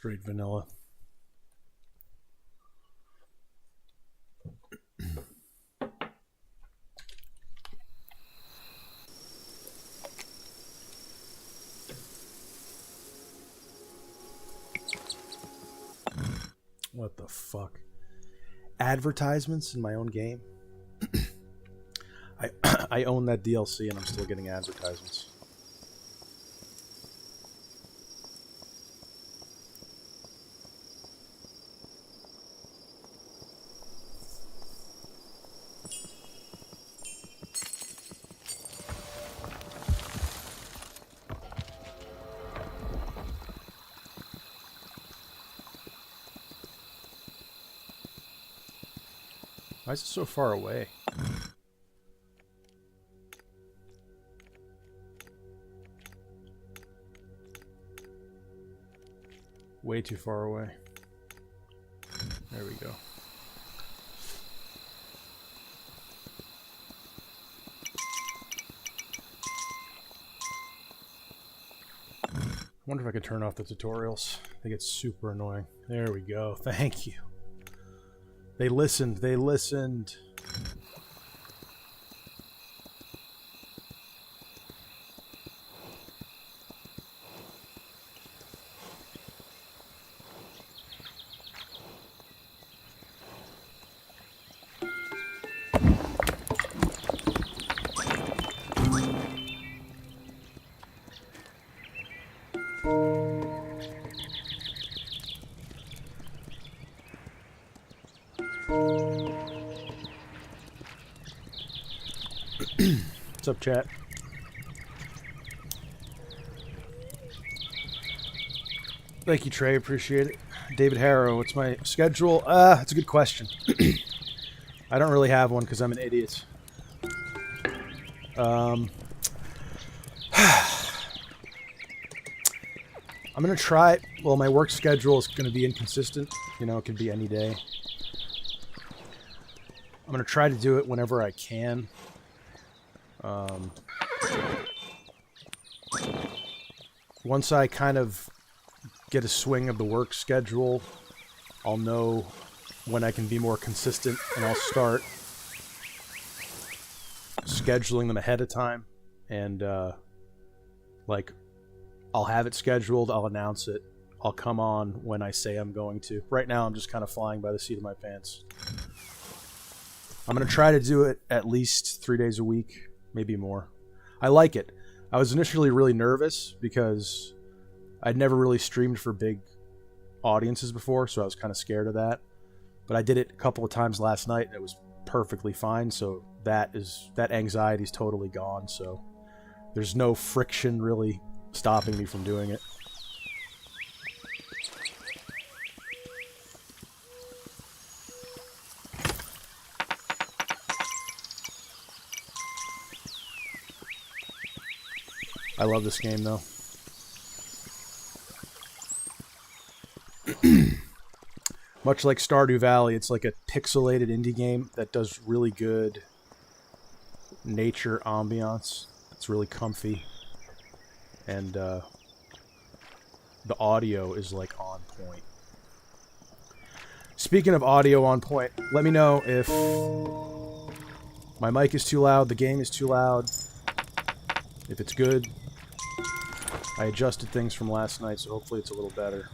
straight vanilla. What the fuck? Advertisements in my own game? I own that DLC and I'm still getting advertisements. Why is it so far away? Way too far away. There we go. I wonder if I could turn off the tutorials. They get super annoying. There we go. Thank you. They listened. They listened. What's up, chat? Thank you, Trey. Appreciate it. David Harrow, what's my schedule? That's a good question. I don't really have one because I'm an idiot. I'm going to try... Well, my work schedule is going to be inconsistent. You know, it could be any day. I'm going to try to do it whenever I can. Once I kind of get a swing of the work schedule, I'll know when I can be more consistent, and I'll start scheduling them ahead of time. And, like, I'll have it scheduled, I'll announce it, I'll come on when I say I'm going to. Right now, I'm just kind of flying by the seat of my pants. I'm going to try to do it at least 3 days a week, maybe more. I like it. I was initially really nervous because I'd never really streamed for big audiences before, so I was kind of scared of that. But I did it a couple of times last night, and it was perfectly fine, so that anxiety is totally gone, so there's no friction really stopping me from doing it. I love this game, though. Much like Stardew Valley, it's like a pixelated indie game that does really good nature ambiance. It's really comfy. And the audio is like on point. Speaking of audio on point, let me know if my mic is too loud, the game is too loud, if it's good. I adjusted things from last night, so hopefully it's a little better.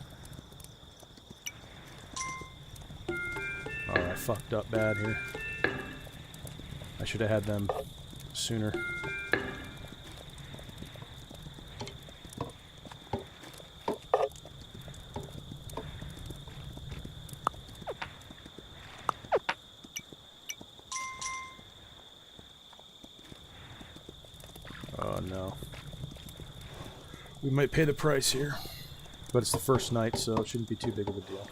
Oh, I fucked up bad here. I should have had them sooner. Oh no. We might pay the price here. But it's the first night, so it shouldn't be too big of a deal.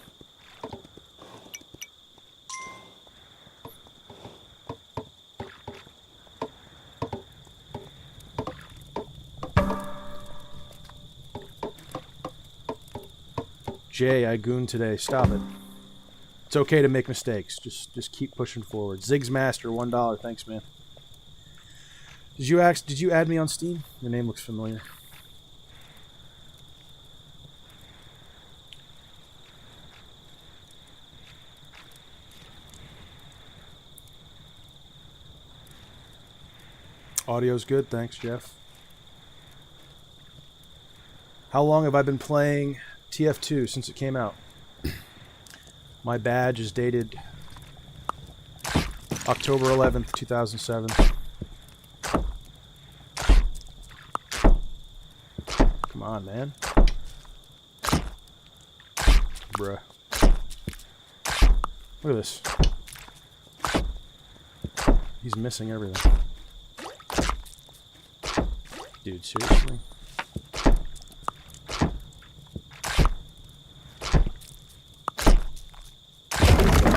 Jay, I gooned today. Stop it. It's okay to make mistakes. Just keep pushing forward. Ziggs Master, $1. Thanks, man. Did you add me on Steam? Your name looks familiar. Audio's good, thanks, Jeff. How long have I been playing TF2 since it came out? My badge is dated October 11th, 2007. Come on, man. Bruh. Look at this. He's missing everything. Dude, seriously?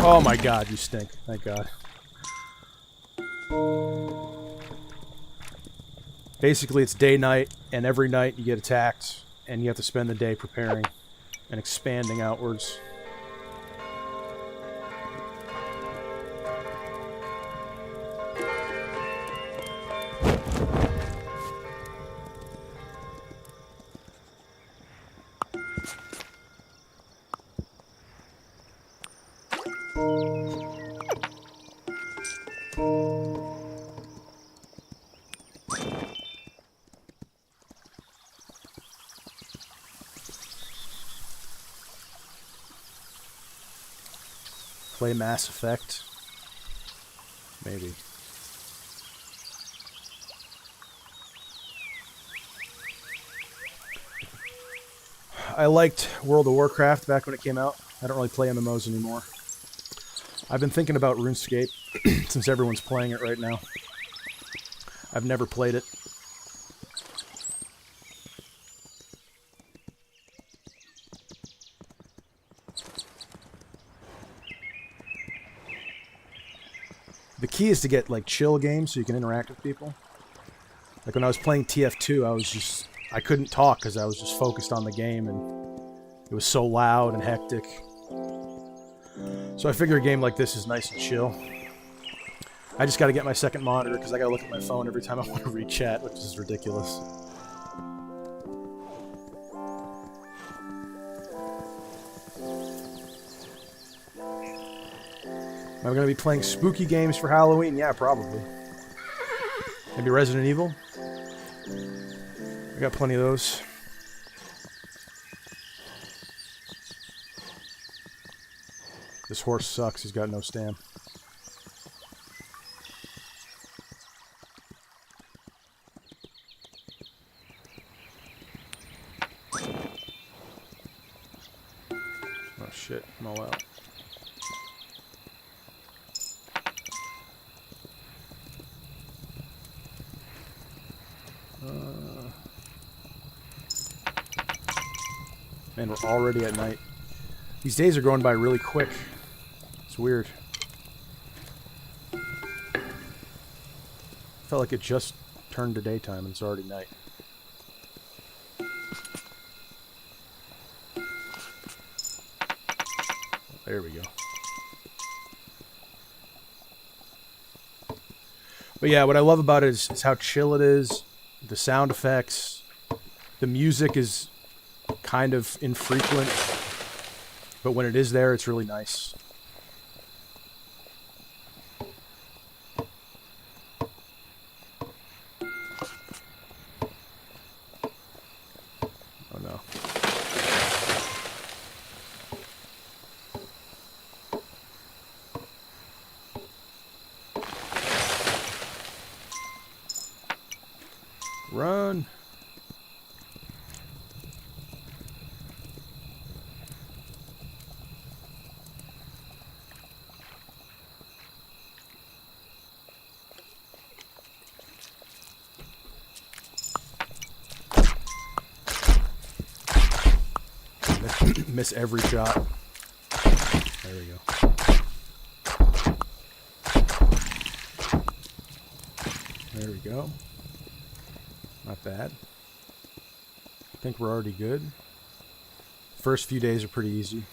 Oh my god, you stink. Thank god. Basically, it's day-night, and every night you get attacked, and you have to spend the day preparing and expanding outwards. Play Mass Effect? Maybe. I liked World of Warcraft back when it came out. I don't really play MMOs anymore. I've been thinking about RuneScape since everyone's playing it right now. I've never played it. The key is to get like chill games so you can interact with people. Like when I was playing TF2, I couldn't talk because I was just focused on the game and it was so loud and hectic. So I figure a game like this is nice and chill. I just got to get my second monitor because I got to look at my phone every time I want to read chat, which is ridiculous. Am I going to be playing spooky games for Halloween? Yeah, probably. Maybe Resident Evil? I got plenty of those. This horse sucks. He's got no stamina. Oh shit, I'm all out. Man, we're already at night. These days are going by really quick. It's weird. Felt like it just turned to daytime and it's already night. There we go. But yeah, what I love about it is how chill it is. The sound effects. The music is kind of infrequent. But when it is there, it's really nice. Oh no. Run. Miss every shot. There we go. There we go. Not bad. I think we're already good. First few days are pretty easy.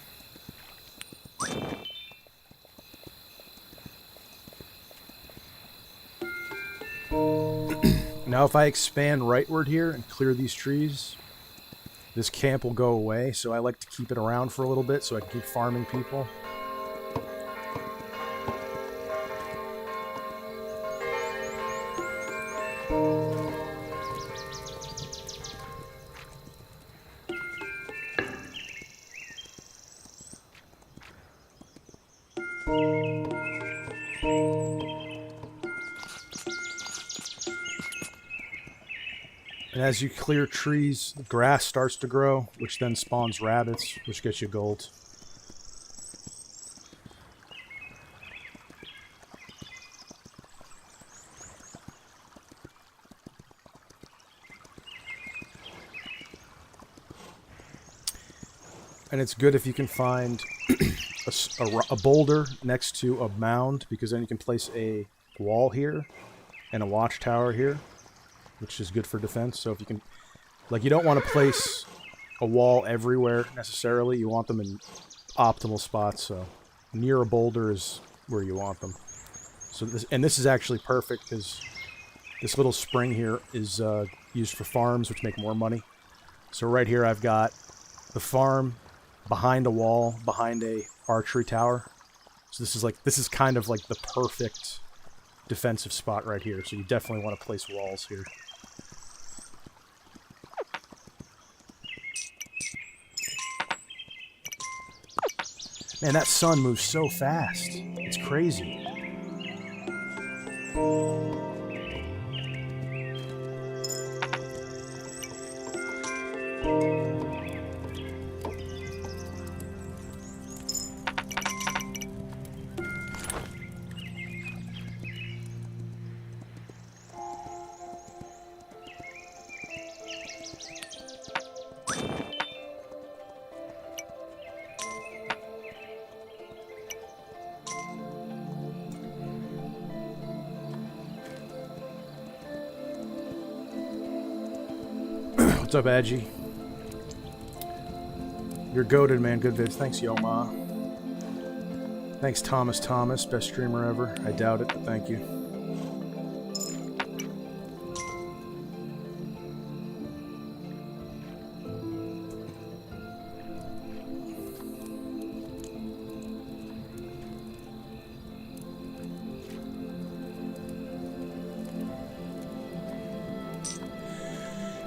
Now if I expand rightward here and clear these trees, this camp will go away, so I like to keep it around for a little bit so I can keep farming people. And as you clear trees, grass starts to grow, which then spawns rabbits, which gets you gold. And it's good if you can find a boulder next to a mound, because then you can place a wall here and a watchtower here, which is good for defense. So if you can, like, you don't want to place a wall everywhere necessarily. You want them in optimal spots. So near a boulder is where you want them. So this is actually perfect because this little spring here is used for farms, which make more money. So right here I've got the farm behind a wall, behind a archery tower. So this is kind of like the perfect defensive spot right here. So you definitely want to place walls here. Man, that sun moves so fast. It's crazy. What's up, Adji? You're goated, man. Good vids. Thanks, Yoma. Thanks, Thomas. Best streamer ever. I doubt it, but thank you.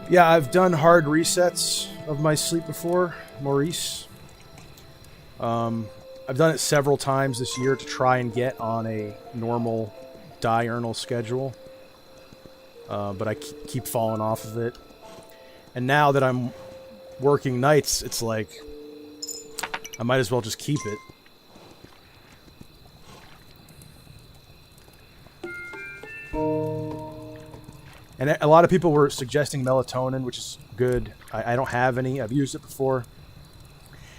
Yeah, I've done hard resets of my sleep before, Maurice. I've done it several times this year to try and get on a normal diurnal schedule. But I keep falling off of it. And now that I'm working nights, it's like I might as well just keep it. And a lot of people were suggesting melatonin, which is good. I don't have any. I've used it before.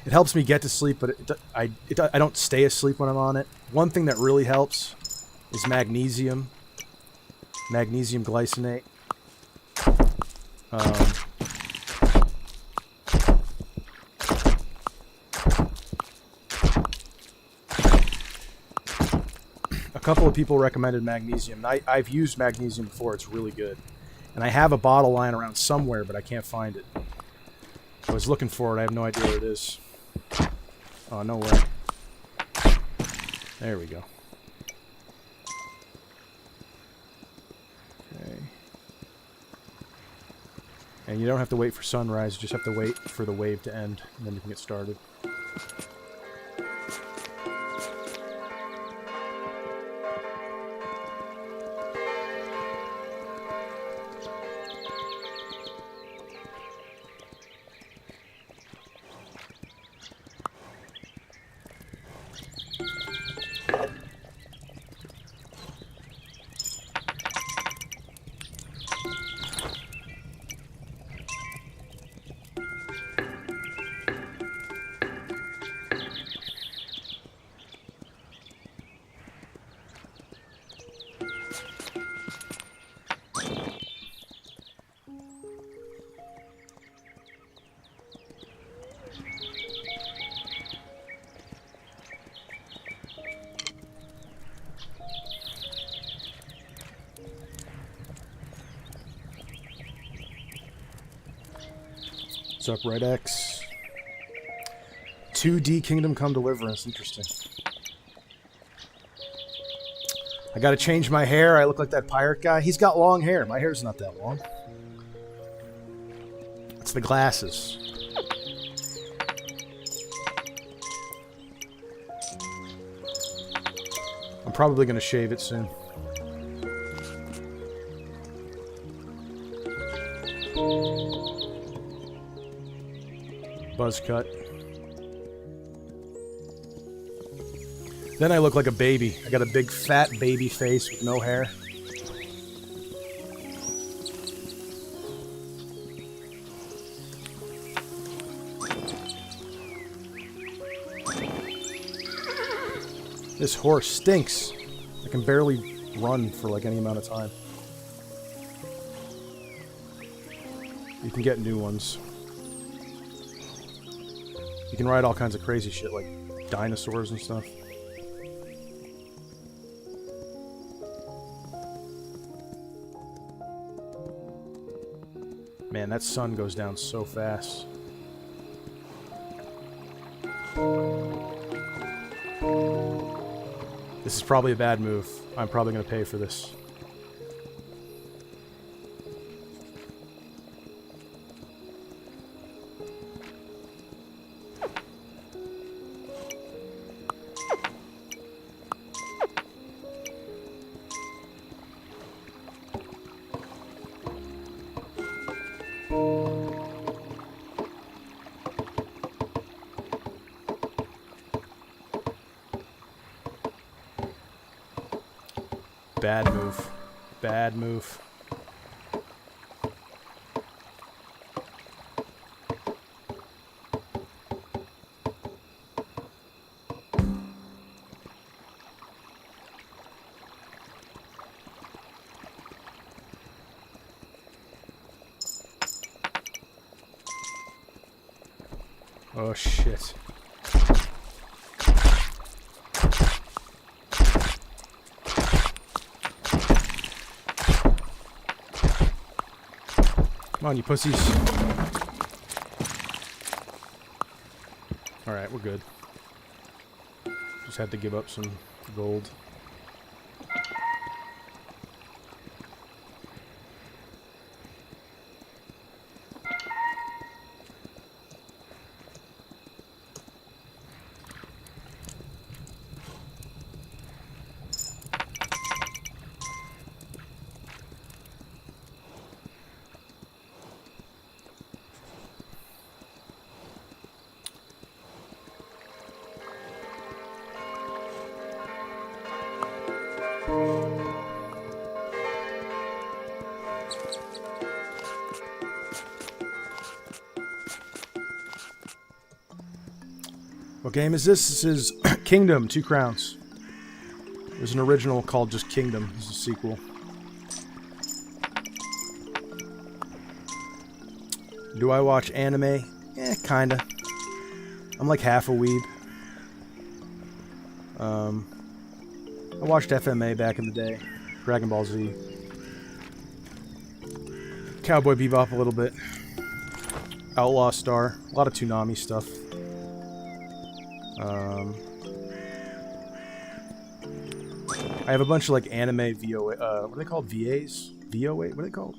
It helps me get to sleep, but I don't stay asleep when I'm on it. One thing that really helps is magnesium. Magnesium glycinate. A couple of people recommended magnesium. I've used magnesium before. It's really good. And I have a bottle lying around somewhere, but I can't find it. I was looking for it. I have no idea where it is. Oh, no way. There we go. Okay. And you don't have to wait for sunrise. You just have to wait for the wave to end, and then you can get started. What's up, Red X? 2D Kingdom Come Deliverance. Interesting. I gotta change my hair. I look like that pirate guy. He's got long hair. My hair's not that long. It's the glasses. I'm probably gonna shave it soon. Buzz cut. Then I look like a baby. I got a big fat baby face with no hair. This horse stinks. I can barely run for like any amount of time. You can get new ones. You can ride all kinds of crazy shit like dinosaurs and stuff. Man, that sun goes down so fast. This is probably a bad move. I'm probably going to pay for this. Bad move. Bad move. Oh shit. Come on, you pussies. Alright, we're good. Just had to give up some gold. What game is this? This is Kingdom, 2 crowns. There's an original called just Kingdom. This is a sequel. Do I watch anime? Eh, kinda. I'm like half a weeb. I watched FMA back in the day. Dragon Ball Z. Cowboy Bebop a little bit. Outlaw Star. A lot of Toonami stuff. I have a bunch of like anime VOA, what are they called? VAs? VOA? What are they called?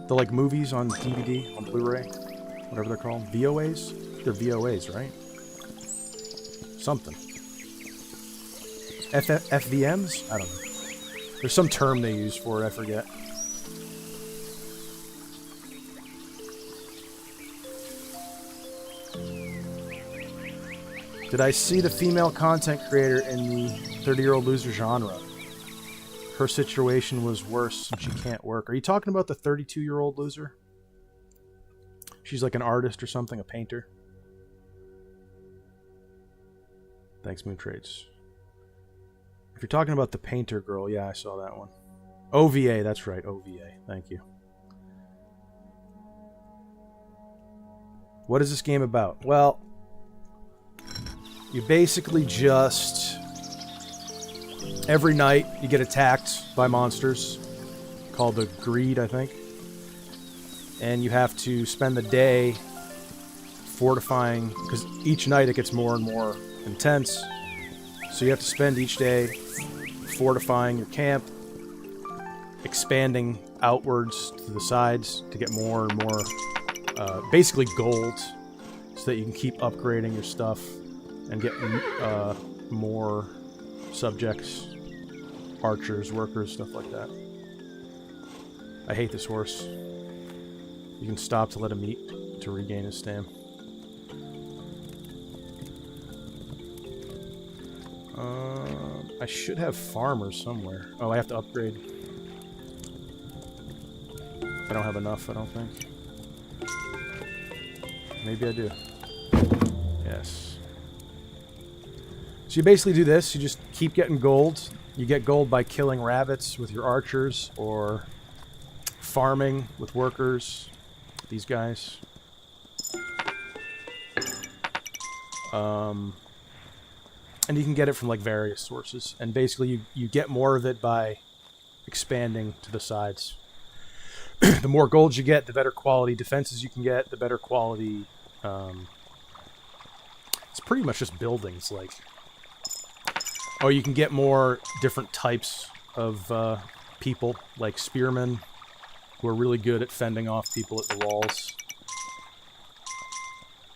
The like movies on DVD, on Blu-ray, whatever they're called. VOAs? They're VOAs, right? Something. FVMs? I don't know. There's some term they use for it, I forget. Did I see the female content creator in the 30-year-old loser genre? Her situation was worse and she can't work. Are you talking about the 32-year-old loser? She's like an artist or something, a painter. Thanks, Moon Trades. If you're talking about the painter girl, yeah, I saw that one. OVA, that's right, OVA. Thank you. What is this game about? Well, you basically just... every night you get attacked by monsters called the Greed, I think. And you have to spend the day fortifying, because each night it gets more and more intense. So you have to spend each day fortifying your camp, expanding outwards to the sides to get more and more, basically gold, so that you can keep upgrading your stuff and get more subjects, archers, workers, stuff like that. I hate this horse. You can stop to let him eat to regain his stam. I should have farmers somewhere. Oh, I have to upgrade. I don't have enough, I don't think. Maybe I do. Yes. So you basically do this. You just keep getting gold. You get gold by killing rabbits with your archers or farming with workers. These guys. And you can get it from like various sources. And basically you get more of it by expanding to the sides. The more gold you get, the better quality defenses you can get, the better quality... it's pretty much just buildings, like... Oh, you can get more different types of people, like spearmen, who are really good at fending off people at the walls.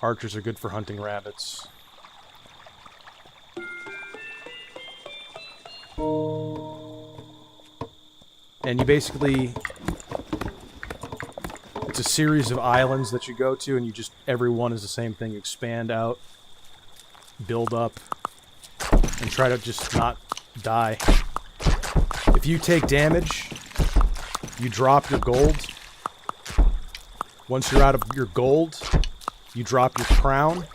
Archers are good for hunting rabbits. And you basically... It's a series of islands that you go to, and you just... Every one is the same thing. You expand out, build up, and try to just not die. If you take damage, you drop your gold. Once you're out of your gold, you drop your crown.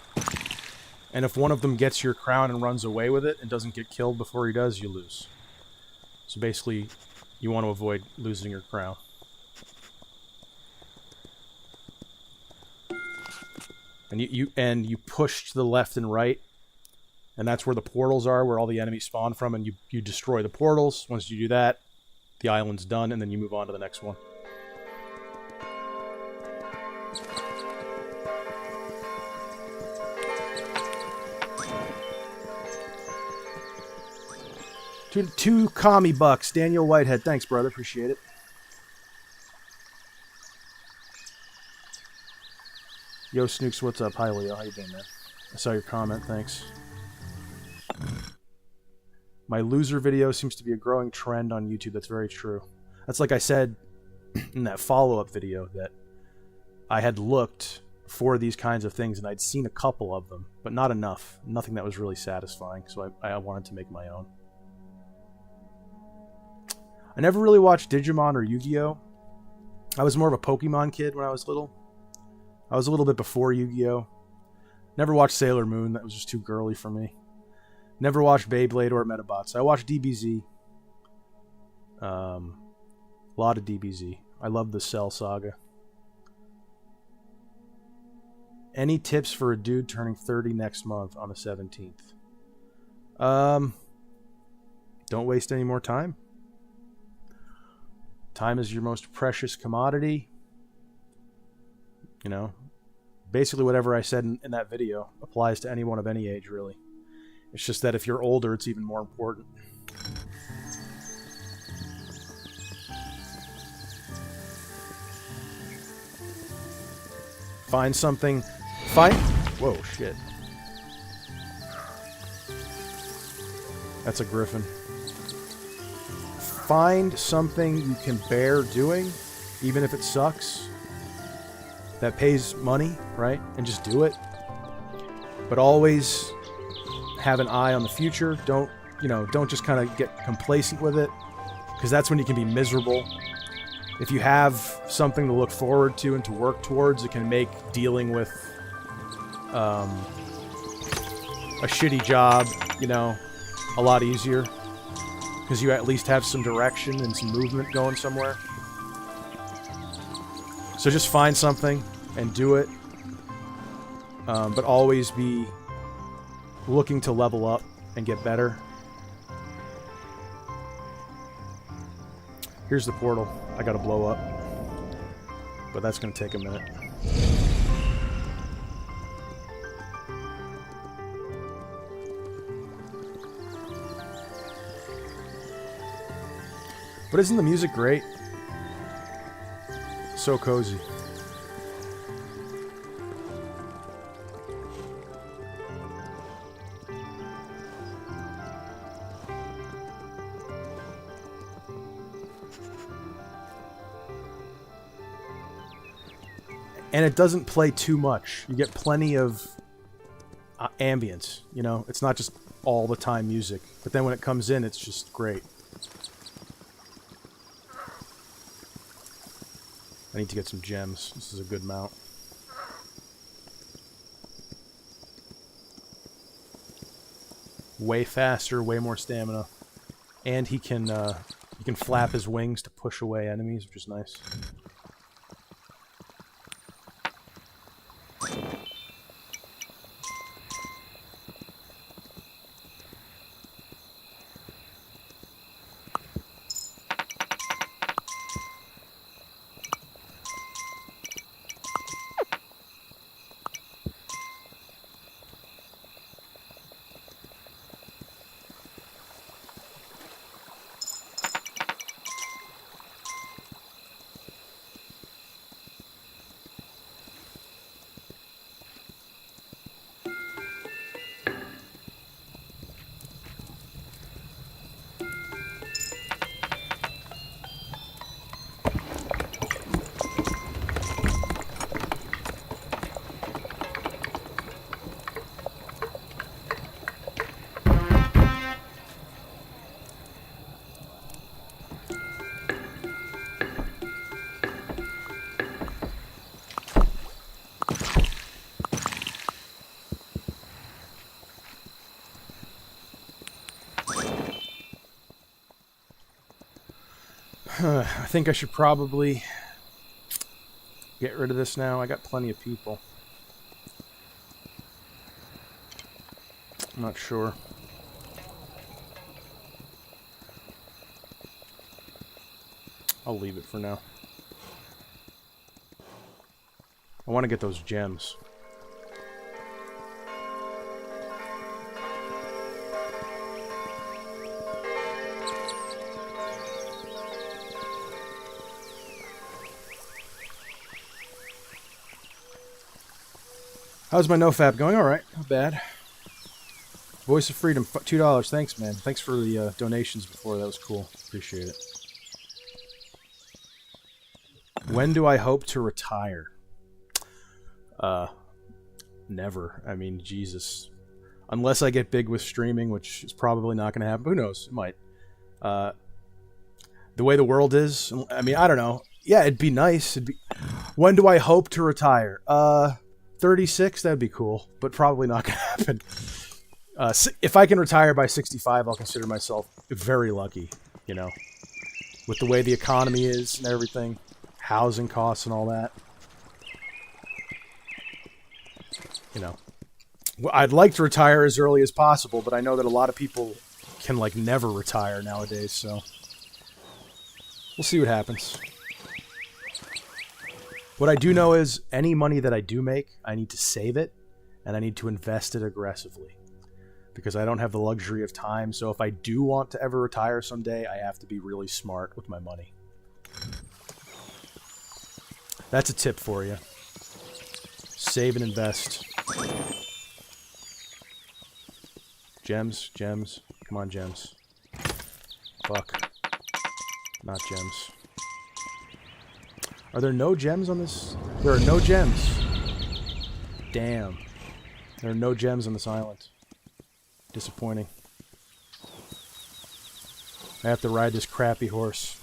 And if one of them gets your crown and runs away with it and doesn't get killed before he does, you lose. So basically, you want to avoid losing your crown. And you push to the left and right, and that's where the portals are, where all the enemies spawn from, and you destroy the portals. Once you do that, the island's done, and then you move on to the next one. Two commie bucks. Daniel Whitehead. Thanks, brother. Appreciate it. Yo, Snooks, what's up? Hi, Leo. How you doing, man? I saw your comment. Thanks. My loser video seems to be a growing trend on YouTube. That's very true. That's like I said in that follow-up video, that I had looked for these kinds of things, and I'd seen a couple of them, but not enough. Nothing that was really satisfying, so I wanted to make my own. I never really watched Digimon or Yu-Gi-Oh! I was more of a Pokemon kid when I was little. I was a little bit before Yu-Gi-Oh! Never watched Sailor Moon. That was just too girly for me. Never watched Beyblade or Metabots. I watched DBZ. A lot of DBZ. I love the Cell Saga. Any tips for a dude turning 30 next month on the 17th? Don't waste any more time. Time is your most precious commodity. You know, basically whatever I said in that video applies to anyone of any age, really. It's just that if you're older, it's even more important. Find something. Whoa, shit. That's a griffin. Find something you can bear doing, even if it sucks, that pays money, right? And just do it. But always have an eye on the future. Don't just kind of get complacent with it, because that's when you can be miserable. If you have something to look forward to and to work towards, it can make dealing with a shitty job, a lot easier, because you at least have some direction and some movement going somewhere. So just find something and do it, but always be looking to level up and get better. Here's the portal. I gotta blow up, but that's gonna take a minute. But isn't the music great? So cozy. And it doesn't play too much. You get plenty of ambience, you know? It's not just all the time music. But then when it comes in, it's just great. I need to get some gems. This is a good mount. Way faster, way more stamina. And he can flap his wings to push away enemies, which is nice. I think I should probably get rid of this now. I got plenty of people. I'm not sure. I'll leave it for now. I want to get those gems. How's my nofap going? All right, not bad. Voice of Freedom, $2. Thanks, man. Thanks for the donations before. That was cool. Appreciate it. When do I hope to retire? Never. I mean, Jesus. Unless I get big with streaming, which is probably not going to happen. Who knows? It might. The way the world is, I mean, I don't know. Yeah, it'd be nice. When do I hope to retire? 36, that'd be cool, but probably not going to happen. If I can retire by 65, I'll consider myself very lucky, you know, with the way the economy is and everything, housing costs and all that. You know, I'd like to retire as early as possible, but I know that a lot of people can, like, never retire nowadays, so we'll see what happens. What I do know is any money that I do make, I need to save it, and I need to invest it aggressively. Because I don't have the luxury of time, so if I do want to ever retire someday, I have to be really smart with my money. That's a tip for you. Save and invest. Gems, gems. Come on, gems. Fuck. Not gems. Are there no gems on this? There are no gems. Damn. There are no gems on this island. Disappointing. I have to ride this crappy horse.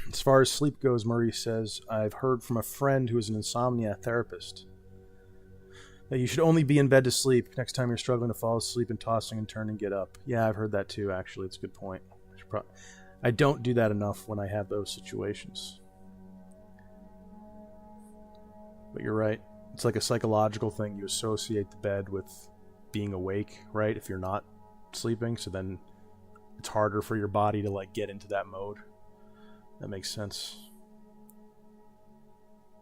As far as sleep goes, Murray says, I've heard from a friend who is an insomnia therapist that you should only be in bed to sleep. Next time you're struggling to fall asleep and tossing and turning, get up. Yeah, I've heard that too, actually. It's a good point. I don't do that enough when I have those situations. But you're right. It's like a psychological thing. You associate the bed with being awake, right? If you're not sleeping, so then it's harder for your body to, like, get into that mode. That makes sense.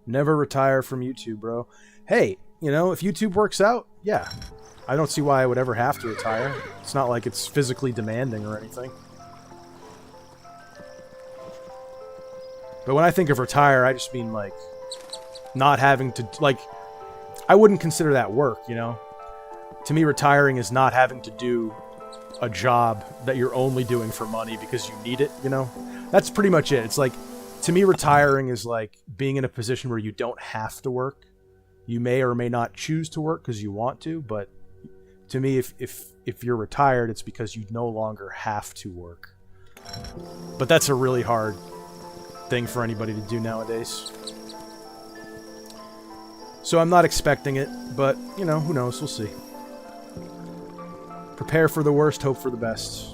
Never retire from YouTube, bro. Hey, you know, if YouTube works out, yeah. I don't see why I would ever have to retire. It's not like it's physically demanding or anything. But when I think of retire, I just mean, like, not having to, like, I wouldn't consider that work, you know? To me, retiring is not having to do a job that you're only doing for money because you need it, you know? That's pretty much it. It's like, to me, retiring is like being in a position where you don't have to work. You may or may not choose to work because you want to, but to me, if you're retired, it's because you no longer have to work. But that's a really hard thing for anybody to do nowadays. So I'm not expecting it, but, you know, who knows? We'll see. Prepare for the worst, hope for the best.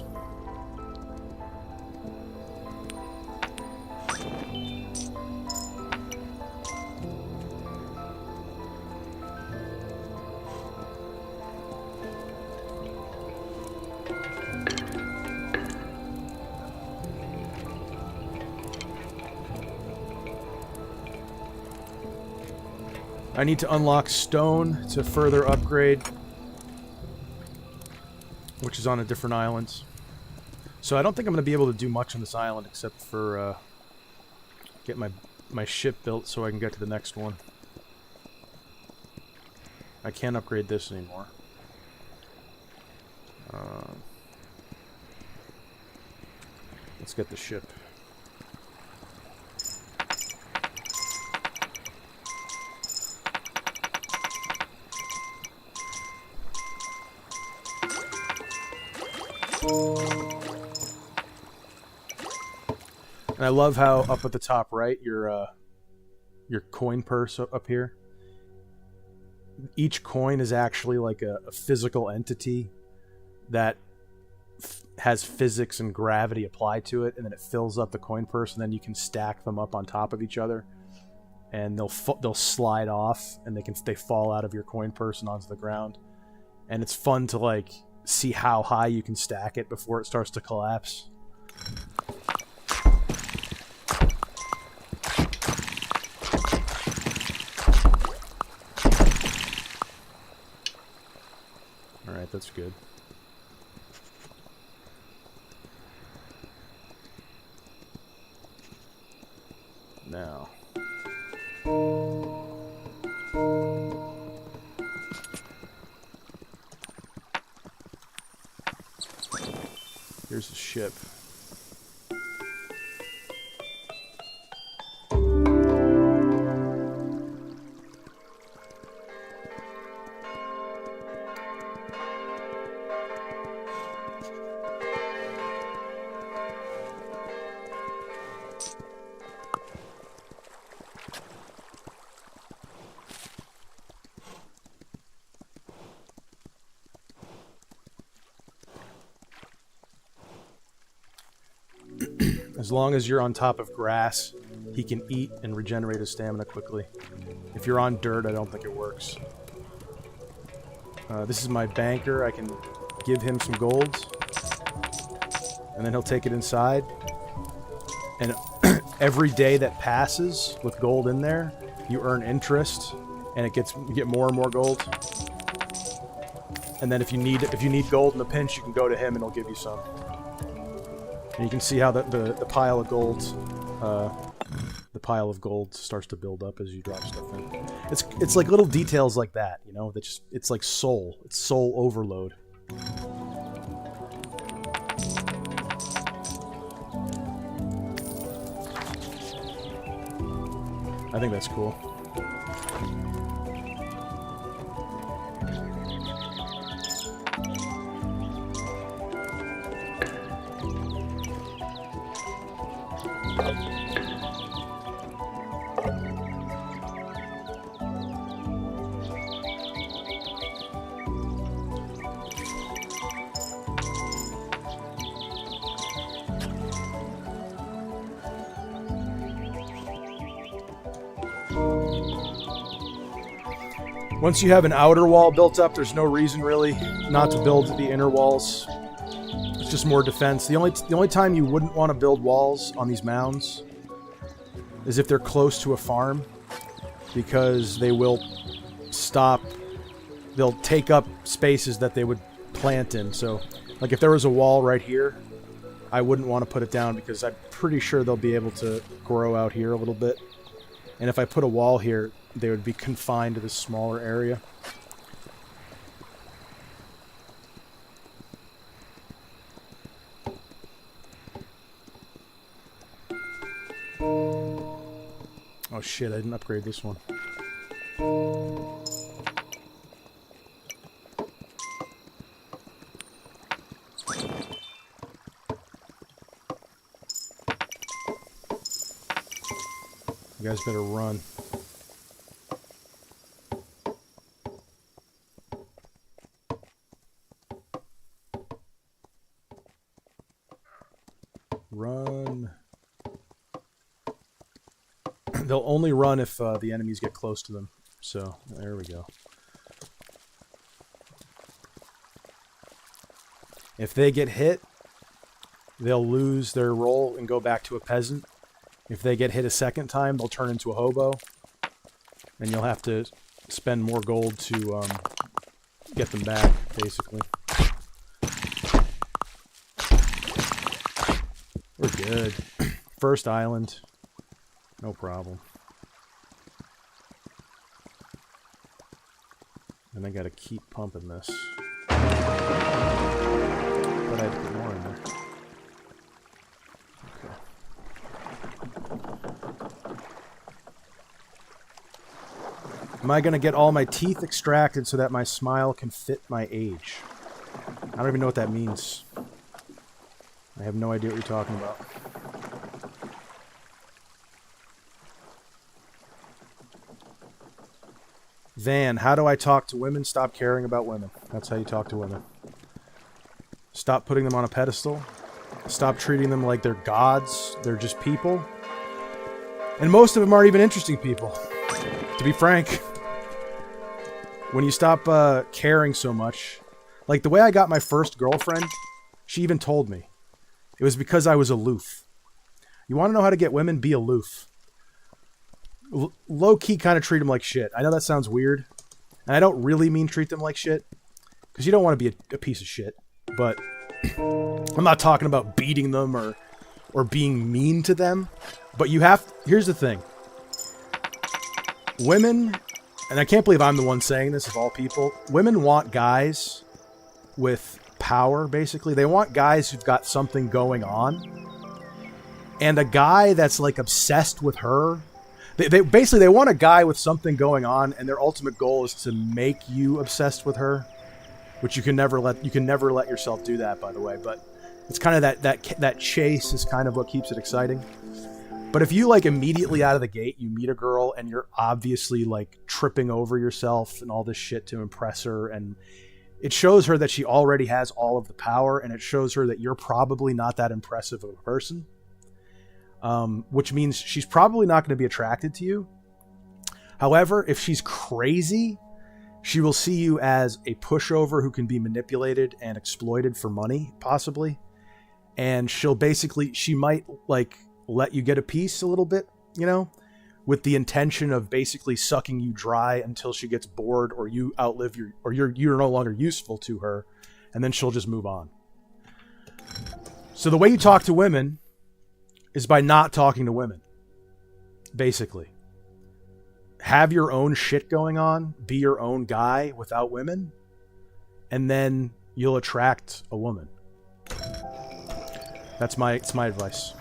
I need to unlock stone to further upgrade, which is on a different island. So I don't think I'm going to be able to do much on this island except for get my ship built so I can get to the next one. I can't upgrade this anymore. Let's get the ship. And I love how up at the top right, your coin purse up here. Each coin is actually like a physical entity that has physics and gravity applied to it, and then it fills up the coin purse, and then you can stack them up on top of each other, and they'll slide off, and they fall out of your coin purse and onto the ground, and it's fun to like see how high you can stack it before it starts to collapse. Alright, that's good. Now. Here's the ship. As long as you're on top of grass, he can eat and regenerate his stamina quickly. If you're on dirt, I don't think it works. This is my banker. I can give him some gold, and then he'll take it inside. And every day that passes with gold in there, you earn interest, and you get more and more gold. And then if you need gold in a pinch, you can go to him, and he'll give you some. And you can see how the pile of gold, starts to build up as you drop stuff in. It's like little details like that, you know. That just it's like soul. It's soul overload. I think that's cool. Once you have an outer wall built up, there's no reason really not to build the inner walls. It's just more defense. The only time you wouldn't want to build walls on these mounds is if they're close to a farm, because they will they'll take up spaces that they would plant in. So, like if there was a wall right here, I wouldn't want to put it down because I'm pretty sure they'll be able to grow out here a little bit. And if I put a wall here, they would be confined to this smaller area. Oh shit, I didn't upgrade this one. You guys better run. Run. They'll only run if the enemies get close to them. So, there we go. If they get hit, they'll lose their role and go back to a peasant. If they get hit a second time, they'll turn into a hobo. And you'll have to spend more gold to get them back, basically. We're good. First island. No problem. And I gotta keep pumping this. But I had to put more in there. Am I going to get all my teeth extracted so that my smile can fit my age? I don't even know what that means. I have no idea what you're talking about. Van, how do I talk to women? Stop caring about women. That's how you talk to women. Stop putting them on a pedestal. Stop treating them like they're gods. They're just people. And most of them aren't even interesting people, to be frank. When you stop caring so much, like the way I got my first girlfriend, she even told me. It was because I was aloof. You want to know how to get women? Be aloof. Low-key kind of treat them like shit. I know that sounds weird. And I don't really mean treat them like shit. Because you don't want to be a piece of shit. But I'm not talking about beating them or being mean to them. But you have... Here's the thing. Women... And I can't believe I'm the one saying this of all people. Women want guys with power, basically. They want guys who've got something going on. And a guy that's like obsessed with her. They basically they want a guy with something going on, and their ultimate goal is to make you obsessed with her. Which you can never let yourself do that, by the way. But it's kind of that chase is kind of what keeps it exciting. But if you, like, immediately out of the gate, you meet a girl and you're obviously, like, tripping over yourself and all this shit to impress her, and it shows her that she already has all of the power, and it shows her that you're probably not that impressive of a person, which means she's probably not going to be attracted to you. However, if she's crazy, she will see you as a pushover who can be manipulated and exploited for money, possibly, and she might, like... let you get a piece a little bit, you know, with the intention of basically sucking you dry until she gets bored or you outlive you're no longer useful to her, and then she'll just move on. So the way you talk to women is by not talking to women. Basically. Have your own shit going on, be your own guy without women, and then you'll attract a woman. It's my advice.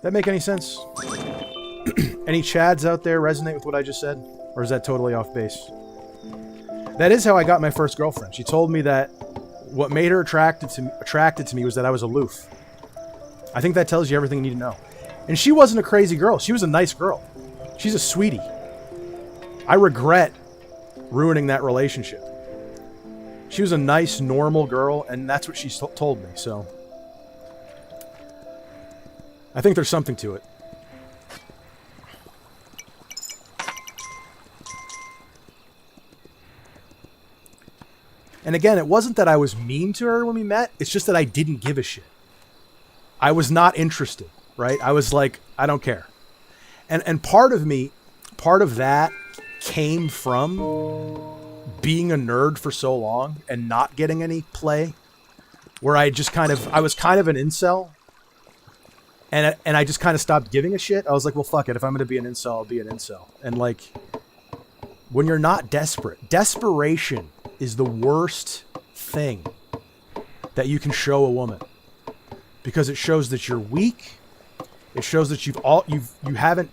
That make any sense? Any Chads out there resonate with what I just said? Or is that totally off base? That is how I got my first girlfriend. She told me that what made her attracted to me was that I was aloof. I think that tells you everything you need to know. And she wasn't a crazy girl. She was a nice girl. She's a sweetie. I regret ruining that relationship. She was a nice, normal girl, and that's what she told me, so... I think there's something to it. And again, it wasn't that I was mean to her when we met. It's just that I didn't give a shit. I was not interested, right? I was like, I don't care. And part of that came from being a nerd for so long and not getting any play, where I was kind of an incel. And I just kind of stopped giving a shit. I was like, well, fuck it. If I'm going to be an incel, I'll be an incel. And like, when you're not desperate, desperation is the worst thing that you can show a woman, because it shows that you're weak. It shows that you haven't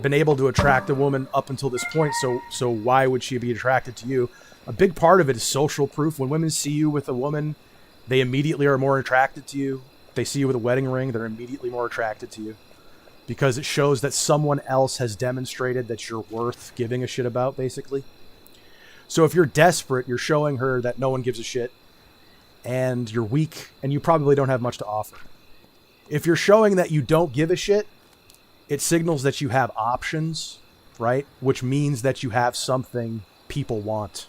been able to attract a woman up until this point. So why would she be attracted to you? A big part of it is social proof. When women see you with a woman, they immediately are more attracted to you. They see you with a wedding ring, they're immediately more attracted to you, because it shows that someone else has demonstrated that you're worth giving a shit about, basically. So if you're desperate, you're showing her that no one gives a shit, and you're weak, and you probably don't have much to offer. If you're showing that you don't give a shit, it signals that you have options, right? Which means that you have something people want.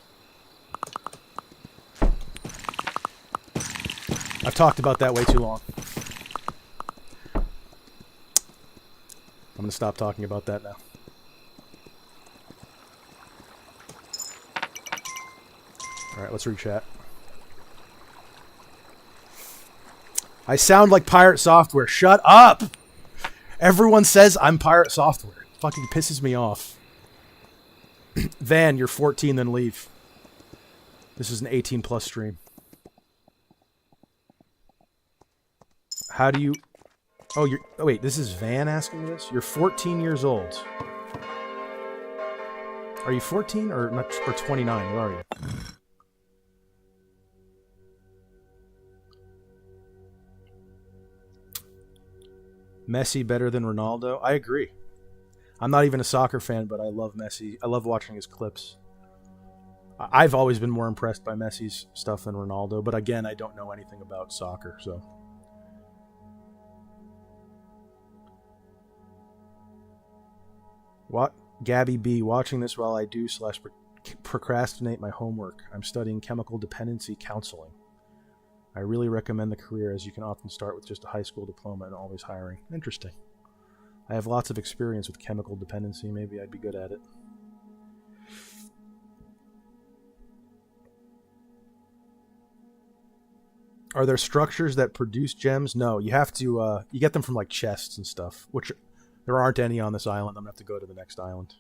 I've talked about that way too long. I'm going to stop talking about that now. All right, let's read chat. I sound like Pirate Software. Shut up! Everyone says I'm Pirate Software. It fucking pisses me off. Van, you're 14, then leave. This is an 18+ stream. How do you... Oh, wait, this is Van asking this? You're 14 years old. Are you 14 or 29? What are you? Messi better than Ronaldo? I agree. I'm not even a soccer fan, but I love Messi. I love watching his clips. I've always been more impressed by Messi's stuff than Ronaldo, but again, I don't know anything about soccer, so... What? Gabby B, watching this while I do / procrastinate my homework. I'm studying chemical dependency counseling. I really recommend the career, as you can often start with just a high school diploma and always hiring. Interesting. I have lots of experience with chemical dependency. Maybe I'd be good at it. Are there structures that produce gems? No, you have to, you get them from like chests and stuff, which there aren't any on this island. I'm going to have to go to the next island.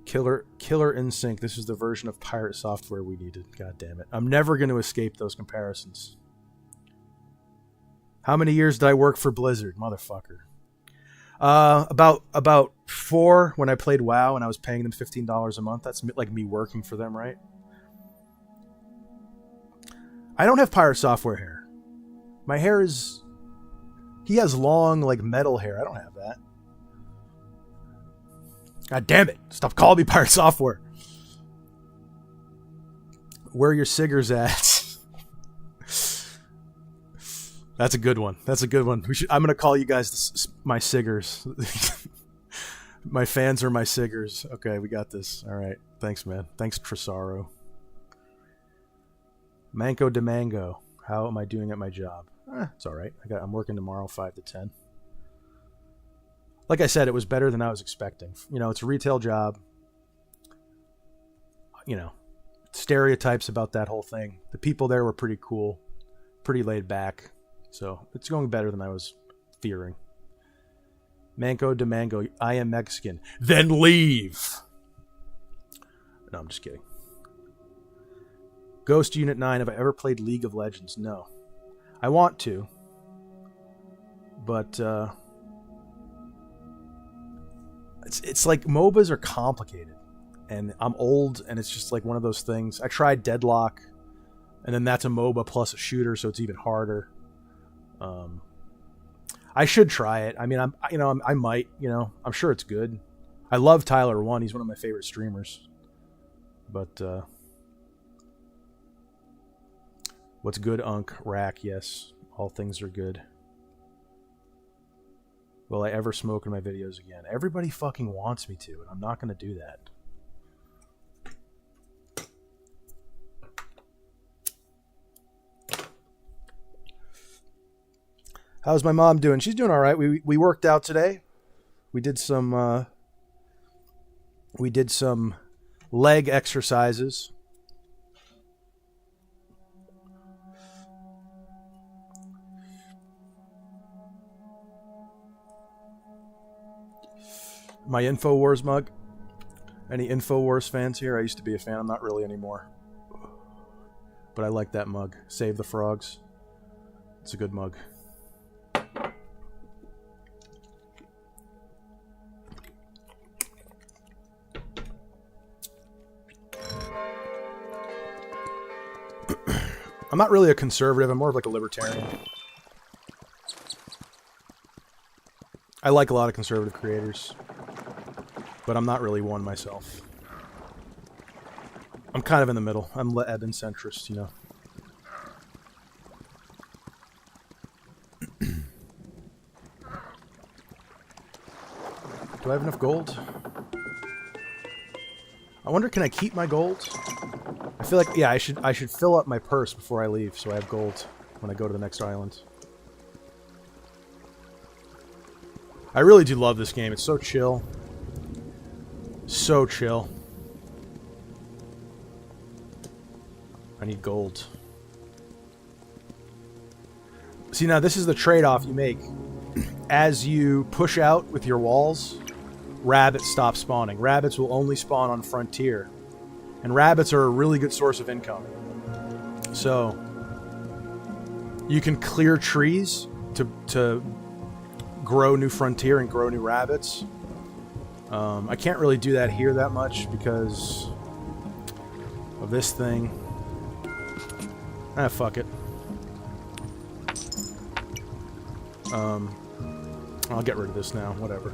Killer Instinct. This is the version of Pirate Software we needed. God damn it. I'm never going to escape those comparisons. How many years did I work for Blizzard? Motherfucker. About 4 when I played WoW and I was paying them $15 a month. That's like me working for them, right? I don't have Pirate Software hair. My hair is... He has long, like, metal hair. I don't have that. God damn it. Stop calling me Pirate Software. Where are your ciggers at? That's a good one. That's a good one. I'm going to call you guys my ciggers. My fans are my ciggers. Okay, we got this. All right. Thanks, man. Thanks, Tresaro. Manco de Mango. How am I doing at my job? It's all right. I'm working tomorrow, 5 to 10. Like I said, it was better than I was expecting. You know, it's a retail job. You know, stereotypes about that whole thing. The people there were pretty cool, pretty laid back. So it's going better than I was fearing. Manco de Mango. I am Mexican. Then leave. No, I'm just kidding. Ghost Unit 9. Have I ever played League of Legends? No. I want to. But, it's like MOBAs are complicated. And I'm old, and it's just like one of those things. I tried Deadlock, and then that's a MOBA plus a shooter, so it's even harder. I should try it. I mean, I might, I'm sure it's good. I love Tyler1. He's one of my favorite streamers. But, what's good, Unk? Rack, yes. All things are good. Will I ever smoke in my videos again? Everybody fucking wants me to, and I'm not going to do that. How's my mom doing? She's doing all right. We worked out today. We did some leg exercises. My InfoWars mug. Any InfoWars fans here? I used to be a fan. I'm not really anymore. But I like that mug. Save the frogs. It's a good mug. I'm not really a conservative. I'm more of like a libertarian. I like a lot of conservative creators, but I'm not really one myself. I'm kind of in the middle. I'm Eben centrist, you know. Do I have enough gold? I wonder, can I keep my gold? I feel like, yeah, I should fill up my purse before I leave, so I have gold when I go to the next island. I really do love this game. It's so chill. So chill. I need gold. See, now this is the trade-off you make. As you push out with your walls, rabbits stop spawning. Rabbits will only spawn on Frontier. And rabbits are a really good source of income. So, you can clear trees to grow new Frontier and grow new rabbits. I can't really do that here that much because of this thing. Ah, fuck it. I'll get rid of this now, whatever.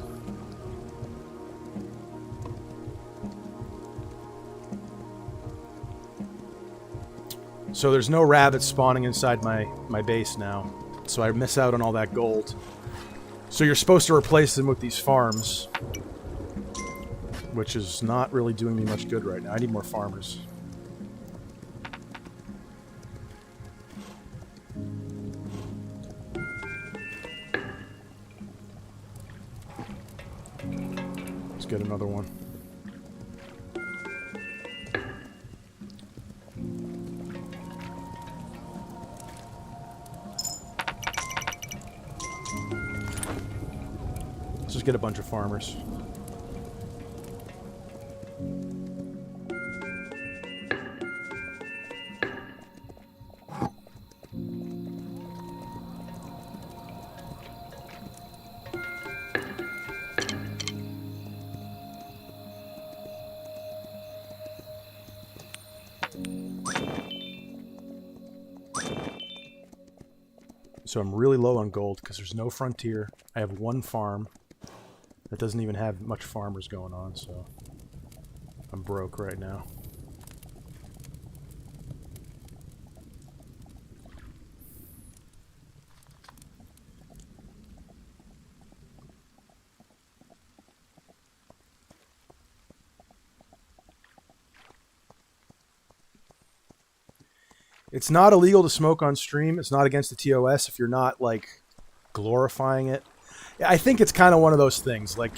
So there's no rabbits spawning inside my base now. So I miss out on all that gold. So you're supposed to replace them with these farms. Which is not really doing me much good right now. I need more farmers. Let's get another one. Let's just get a bunch of farmers. So I'm really low on gold because there's no Frontier. I have one farm that doesn't even have much farmers going on, so I'm broke right now. It's not illegal to smoke on stream. It's not against the TOS if you're not, like, glorifying it. I think it's kind of one of those things. Like,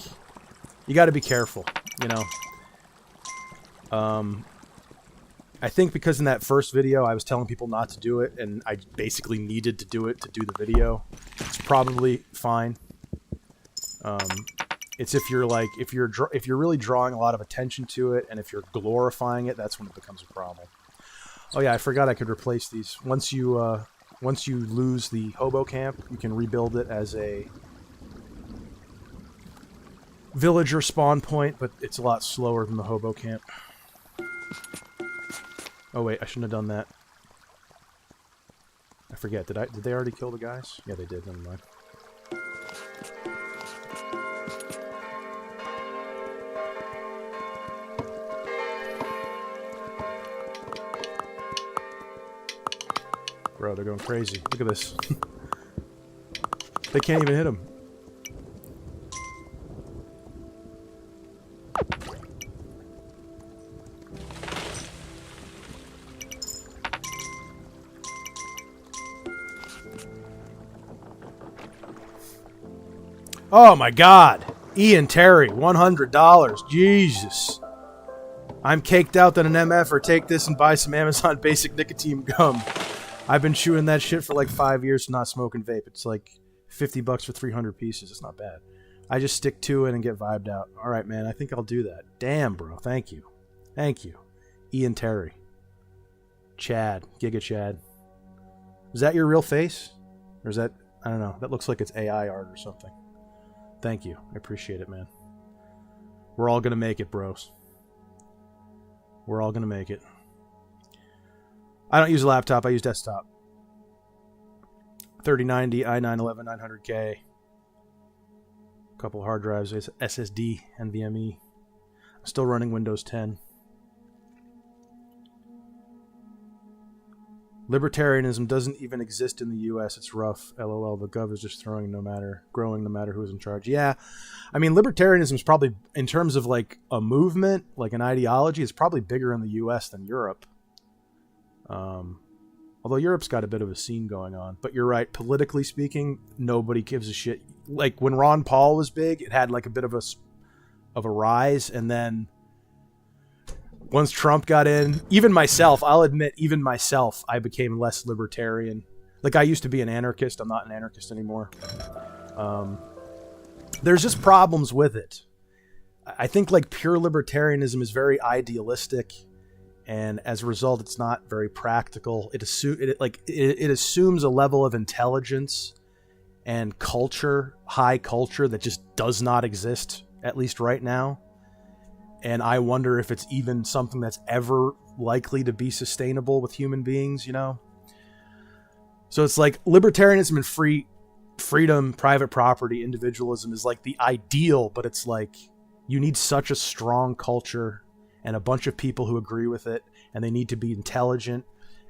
you got to be careful, you know. I think because in that first video I was telling people not to do it, and I basically needed to do it to do the video. It's probably fine. It's if you're like, if you're really drawing a lot of attention to it, and if you're glorifying it, that's when it becomes a problem. Oh yeah, I forgot I could replace these. Once you lose the hobo camp, you can rebuild it as a villager spawn point, but it's a lot slower than the hobo camp. Oh wait, I shouldn't have done that. I forget. Did they already kill the guys? Yeah, they did. Never mind. Bro, they're going crazy. Look at this. They can't even hit him. Oh my God. Ian Terry, $100. Jesus. I'm caked out that an MF or take this and buy some Amazon basic nicotine gum. I've been chewing that shit for like 5 years, not smoking vape. It's like $50 for 300 pieces. It's not bad. I just stick to it and get vibed out. All right, man. I think I'll do that. Damn, bro. Thank you. Thank you. Ian Terry. Chad. Giga Chad. Is that your real face? Or is that, I don't know. That looks like it's AI art or something. Thank you. I appreciate it, man. We're all going to make it, bros. We're all going to make it. I don't use a laptop. I use desktop. 3090, i9 11900K. Couple hard drives, SSD, NVMe. I'm still running Windows 10. Libertarianism doesn't even exist in the U.S. It's rough. LOL. The gov is just growing no matter who's in charge. Yeah. I mean, libertarianism is probably, in terms of like a movement, like an ideology, it's probably bigger in the U.S. than Europe. Although Europe's got a bit of a scene going on. But you're right. Politically speaking, nobody gives a shit. Like when Ron Paul was big, it had like a bit of a rise. And then once Trump got in, even myself, I'll admit, I became less libertarian. Like I used to be an anarchist. I'm not an anarchist anymore. There's just problems with it. I think like pure libertarianism is very idealistic. And as a result, it's not very practical. It assumes a level of intelligence and culture, high culture, that just does not exist, at least right now. And I wonder if it's even something that's ever likely to be sustainable with human beings, you know? So it's like libertarianism and freedom, private property, individualism is like the ideal, but it's like you need such a strong culture and a bunch of people who agree with it, and they need to be intelligent,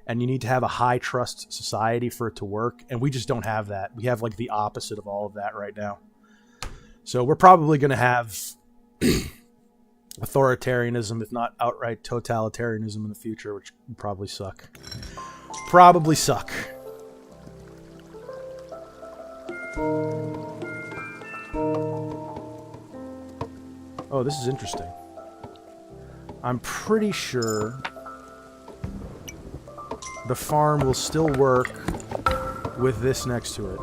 and you need to have a high trust society for it to work. And we just don't have that. We have like the opposite of all of that right now. So we're probably going to have authoritarianism, if not outright totalitarianism in the future, which would probably suck. Probably suck. Oh, this is interesting. I'm pretty sure the farm will still work with this next to it.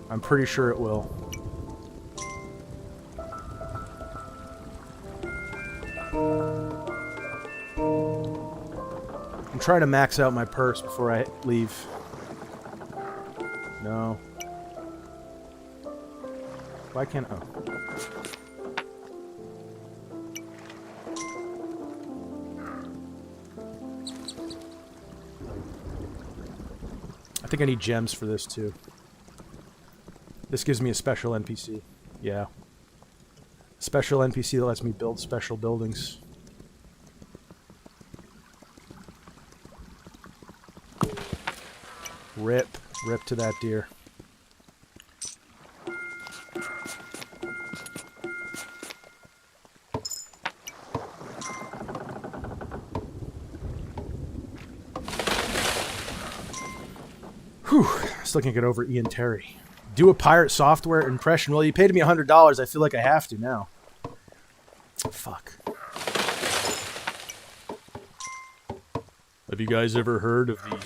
I'm pretty sure it will. I'm trying to max out my purse before I leave. No. Why can't... Oh. I think I need gems for this too. This gives me a special NPC. Yeah. Special NPC that lets me build special buildings. Rip to that deer. Whew, still can't get over Ian Terry. Do a pirate software impression. Well, you paid me $100. I feel like I have to now. Fuck. Have you guys ever heard of the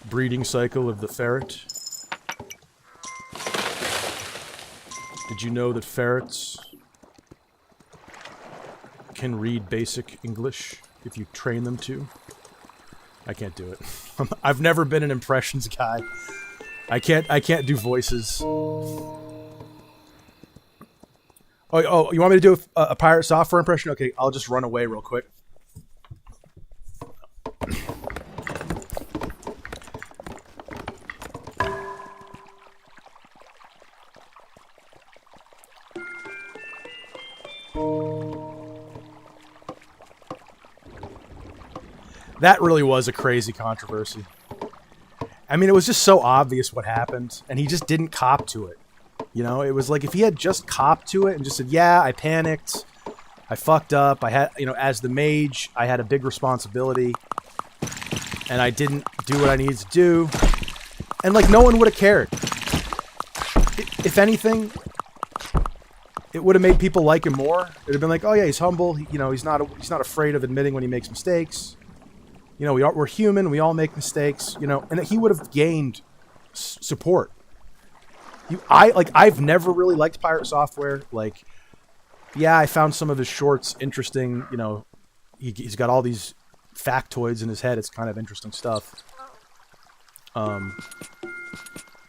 breeding cycle of the ferret? Did you know that ferrets can read basic English if you train them to? I can't do it. I've never been an impressions guy. I can't do voices. Oh, you want me to do a pirate software impression? Okay, I'll just run away real quick. That really was a crazy controversy. I mean, it was just so obvious what happened, and he just didn't cop to it. You know, it was like if he had just copped to it and just said, yeah, I panicked, I fucked up, I had, you know, as the mage, I had a big responsibility, and I didn't do what I needed to do, and like no one would have cared. if anything, it would have made people like him more. It would have been like, oh yeah, he's humble. He, he's not afraid of admitting when he makes mistakes. We're human. We all make mistakes. And he would have gained support. I've never really liked Pirate Software. Like, yeah, I found some of his shorts interesting. He's got all these factoids in his head. It's kind of interesting stuff.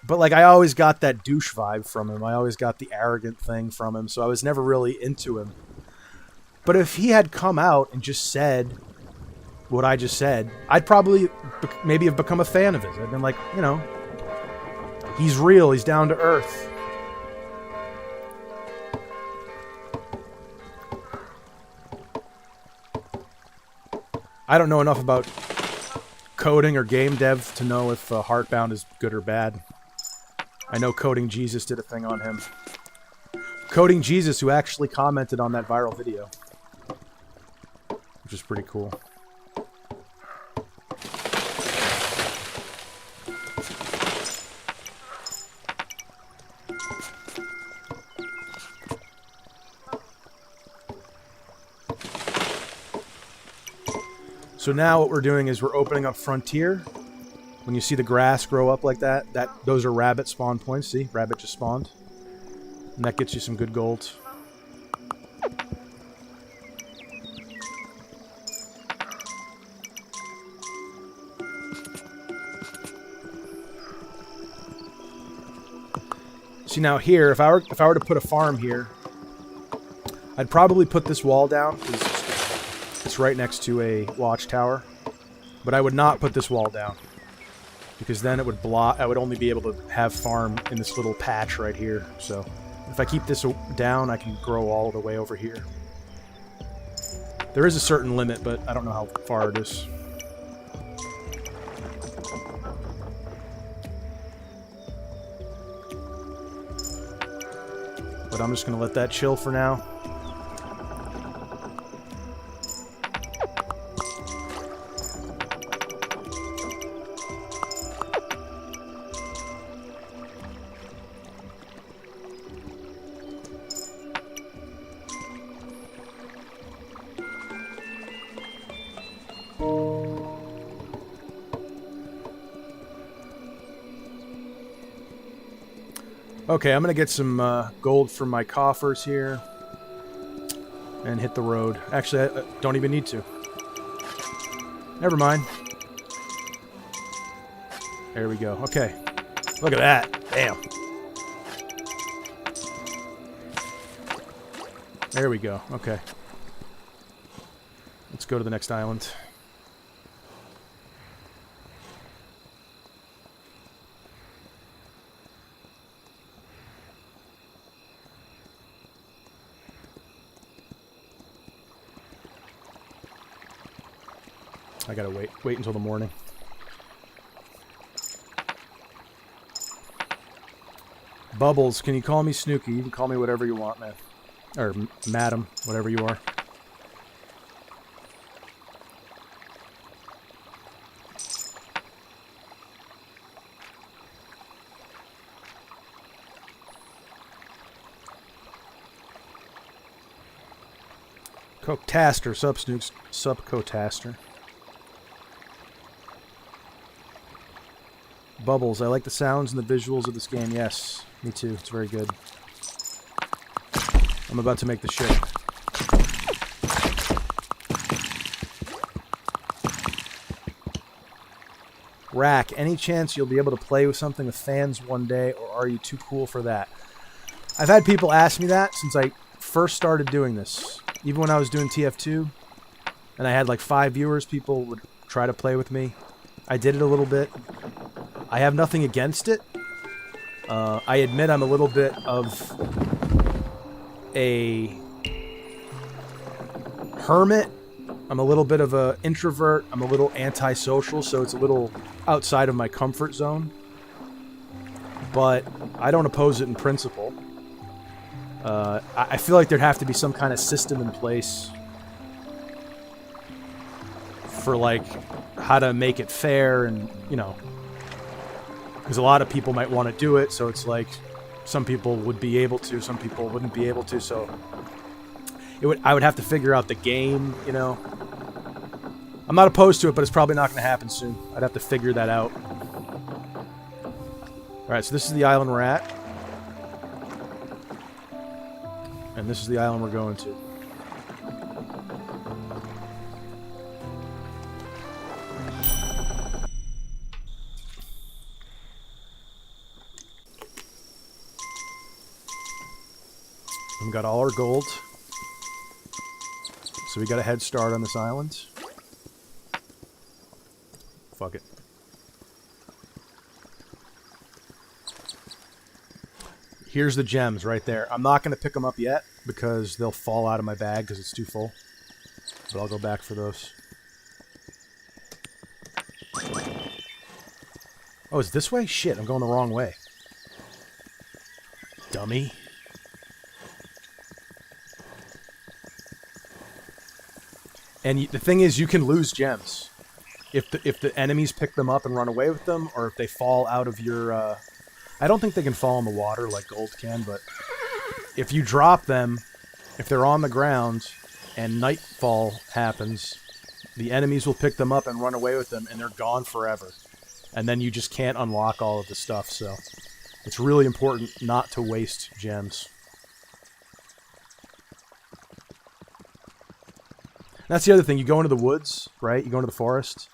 But like, I always got that douche vibe from him. I always got the arrogant thing from him. So I was never really into him. But if he had come out and just said what I just said, I'd probably maybe have become a fan of his. I'd been like, he's real. He's down to earth. I don't know enough about coding or game dev to know if Heartbound is good or bad. I know Coding Jesus did a thing on him. Coding Jesus, who actually commented on that viral video, which is pretty cool. So now what we're doing is we're opening up Frontier. When you see the grass grow up like that, those are rabbit spawn points. See, rabbit just spawned. And that gets you some good gold. See, now here, if I were to put a farm here, I'd probably put this wall down because it's right next to a watchtower. But I would not put this wall down, because then it would block. I would only be able to have farm in this little patch right here. So if I keep this down, I can grow all the way over here. There is a certain limit, but I don't know how far it is. But I'm just going to let that chill for now. Okay, I'm going to get some gold from my coffers here and hit the road. Actually, I don't even need to. Never mind. There we go. Okay. Look at that. Damn. There we go. Okay. Let's go to the next island. I gotta wait until the morning. Bubbles, can you call me Snooky? You can call me whatever you want, man. Or madam, whatever you are. Coke-taster, sub Snooks, sub Co-taster. Bubbles, I like the sounds and the visuals of this game. Yes, me too. It's very good. I'm about to make the ship. Rack, any chance you'll be able to play with something with fans one day, or are you too cool for that? I've had people ask me that since I first started doing this. Even when I was doing TF2, and I had like 5 viewers, people would try to play with me. I did it a little bit. I have nothing against it. I admit I'm a little bit of a hermit. I'm a little bit of an introvert. I'm a little antisocial, so it's a little outside of my comfort zone. But I don't oppose it in principle. I feel like there'd have to be some kind of system in place for, like, how to make it fair and, you know, because a lot of people might want to do it, so it's like, Some people would be able to, some people wouldn't be able to, so I would have to figure out the game, you know. I'm not opposed to it, but it's probably not going to happen soon. I'd have to figure that out. Alright, so this is the island we're at. And this is the island we're going to. We got all our gold. So we got a head start on this island. Fuck it. Here's the gems right there. I'm not going to pick them up yet because they'll fall out of my bag because it's too full. But I'll go back for those. Oh, it's this way? Shit, I'm going the wrong way. Dummy. And the thing is, you can lose gems. If the enemies pick them up and run away with them, or if they fall out of your... I don't think they can fall in the water like gold can, but if you drop them, if they're on the ground and nightfall happens, the enemies will pick them up and run away with them, and they're gone forever. And then you just can't unlock all of the stuff, so it's really important not to waste gems. That's the other thing. You go into the woods, right? You go into the forest.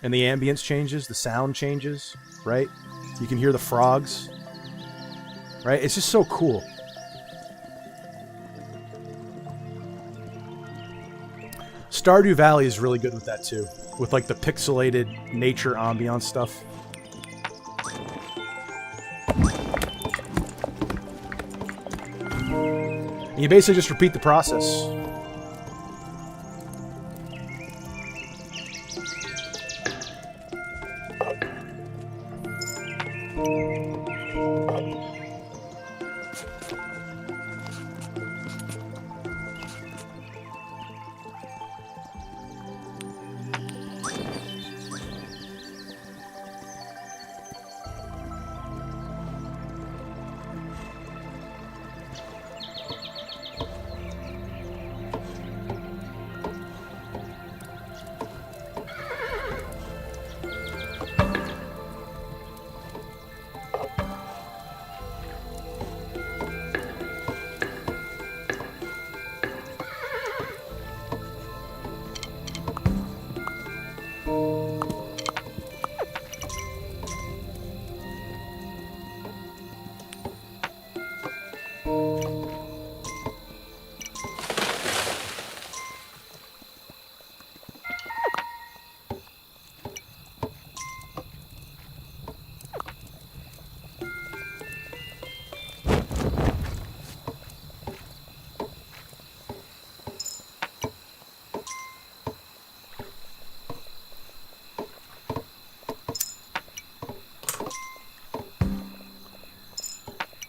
And the ambience changes. The sound changes, right? You can hear the frogs. Right? It's just so cool. Stardew Valley is really good with that, too. With, like, the pixelated nature ambiance stuff. And you basically just repeat the process.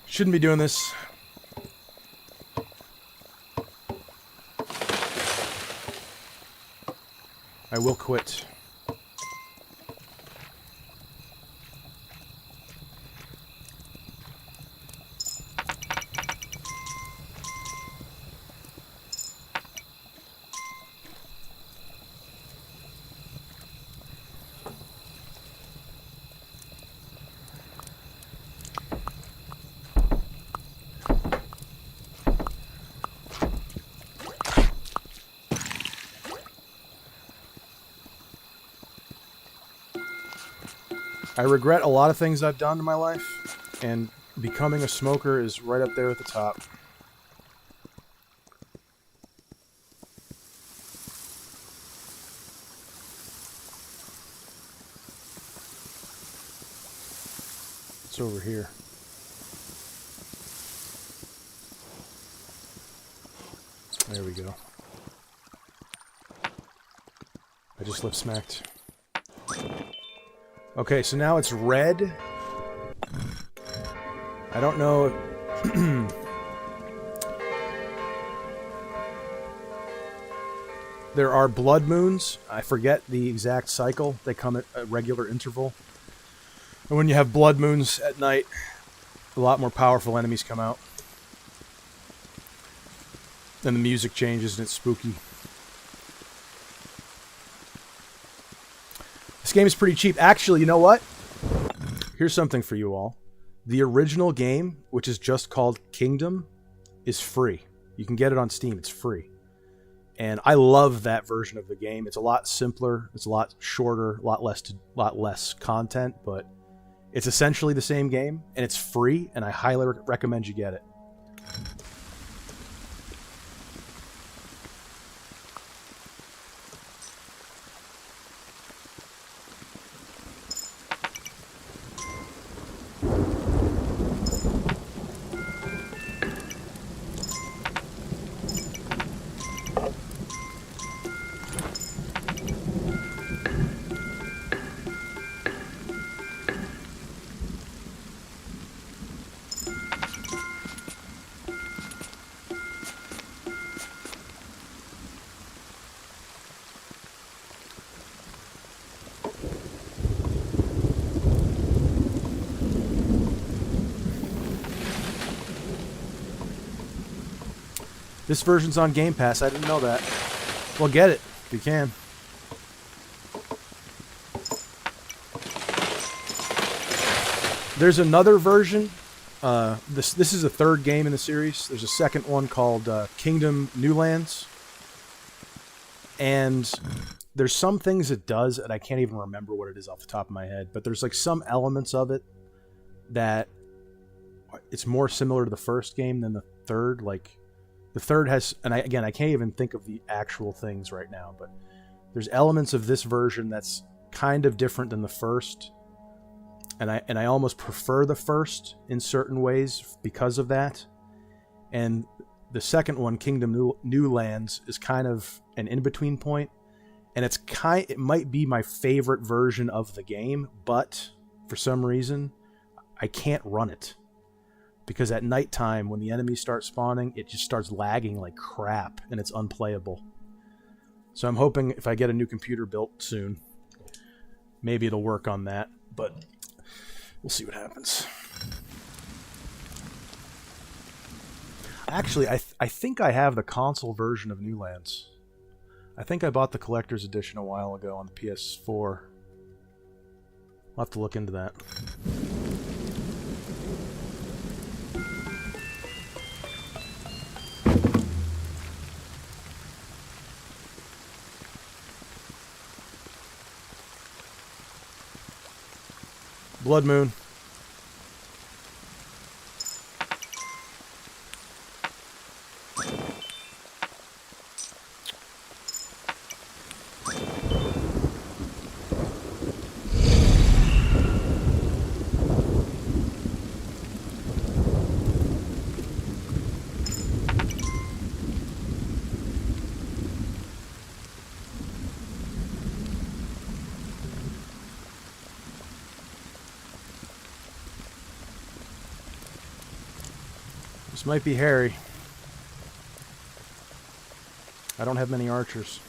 Shouldn't be doing this. I will quit. I regret a lot of things I've done in my life, and becoming a smoker is right up there at the top. It's over here. There we go. I just lip smacked. Okay, so now it's red. I don't know if... There are blood moons. I forget the exact cycle. They come at a regular interval. And when you have blood moons at night, a lot more powerful enemies come out. And the music changes and it's spooky. This game is pretty cheap. Actually, you know what? Here's something for you all. The original game, which is just called Kingdom, is free. You can get it on Steam. It's free. And I love that version of the game. It's a lot simpler. It's a lot shorter. A lot less content. But it's essentially the same game. And it's free. And I highly recommend you get it. This version's on Game Pass. I didn't know that. Well, get it if you can. There's another version. This is the third game in the series. There's a second one called Kingdom New Lands. And there's some things it does, and I can't even remember what it is off the top of my head. But there's like some elements of it that it's more similar to the first game than the third. Like, the third has, and I can't even think of the actual things right now, but there's elements of this version that's kind of different than the first, and I almost prefer the first in certain ways because of that. And the second one, Kingdom New Lands, is kind of an in-between point, and it might be my favorite version of the game, but for some reason I can't run it. Because at nighttime, when the enemies start spawning, it just starts lagging like crap, and it's unplayable. So I'm hoping if I get a new computer built soon, maybe it'll work on that, but we'll see what happens. Actually, I think I have the console version of New Lands. I think I bought the collector's edition a while ago on the PS4. I'll have to look into that. Blood Moon. This might be hairy. I don't have many archers.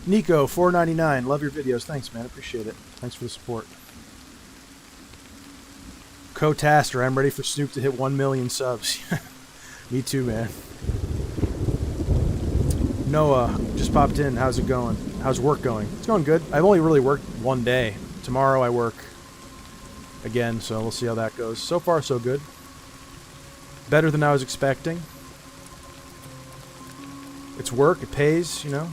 Nico, $4.99. Love your videos. Thanks, man. Appreciate it. Thanks for the support. Co-Taster, I'm ready for Snoop to hit 1 million subs. Me too, man. Noah, just popped in. How's it going? How's work going? It's going good. I've only really worked one day. Tomorrow I work again, so we'll see how that goes. So far, so good. Better than I was expecting. It's work. It pays, you know.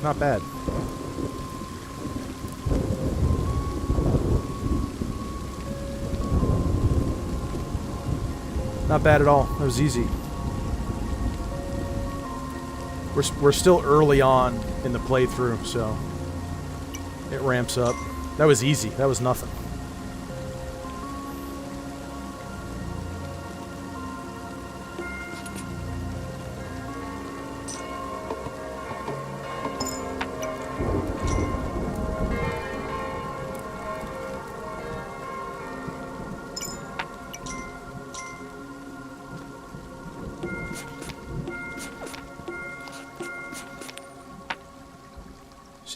Not bad. Not bad at all. That was easy. We're still early on in the playthrough, so it ramps up. That was easy. That was nothing.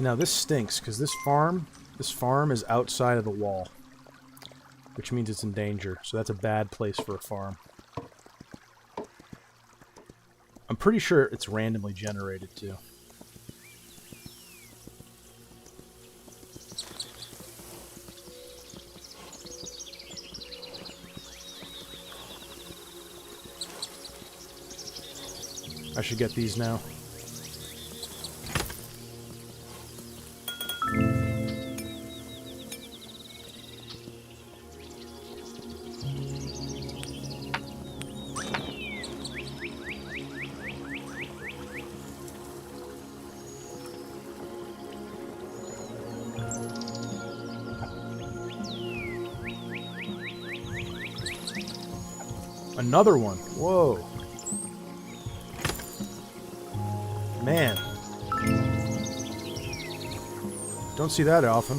So now this stinks, because this farm is outside of the wall. Which means it's in danger, so that's a bad place for a farm. I'm pretty sure it's randomly generated, too. I should get these now. Another one. Whoa. Man. Don't see that often.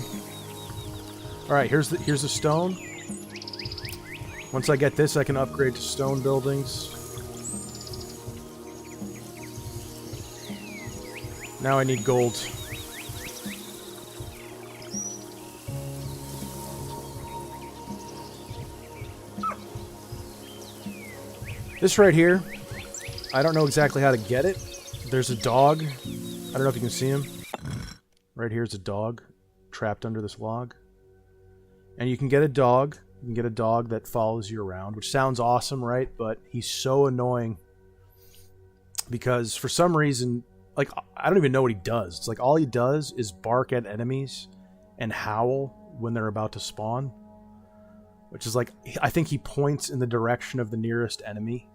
Alright, here's the stone. Once I get this, I can upgrade to stone buildings. Now I need gold. This right here, I don't know exactly how to get it. There's a dog. I don't know if you can see him. Right here's a dog trapped under this log. And you can get a dog. You can get a dog that follows you around, which sounds awesome, right? But he's so annoying because for some reason, like, I don't even know what he does. It's like all he does is bark at enemies and howl when they're about to spawn. Which is like, I think he points in the direction of the nearest enemy,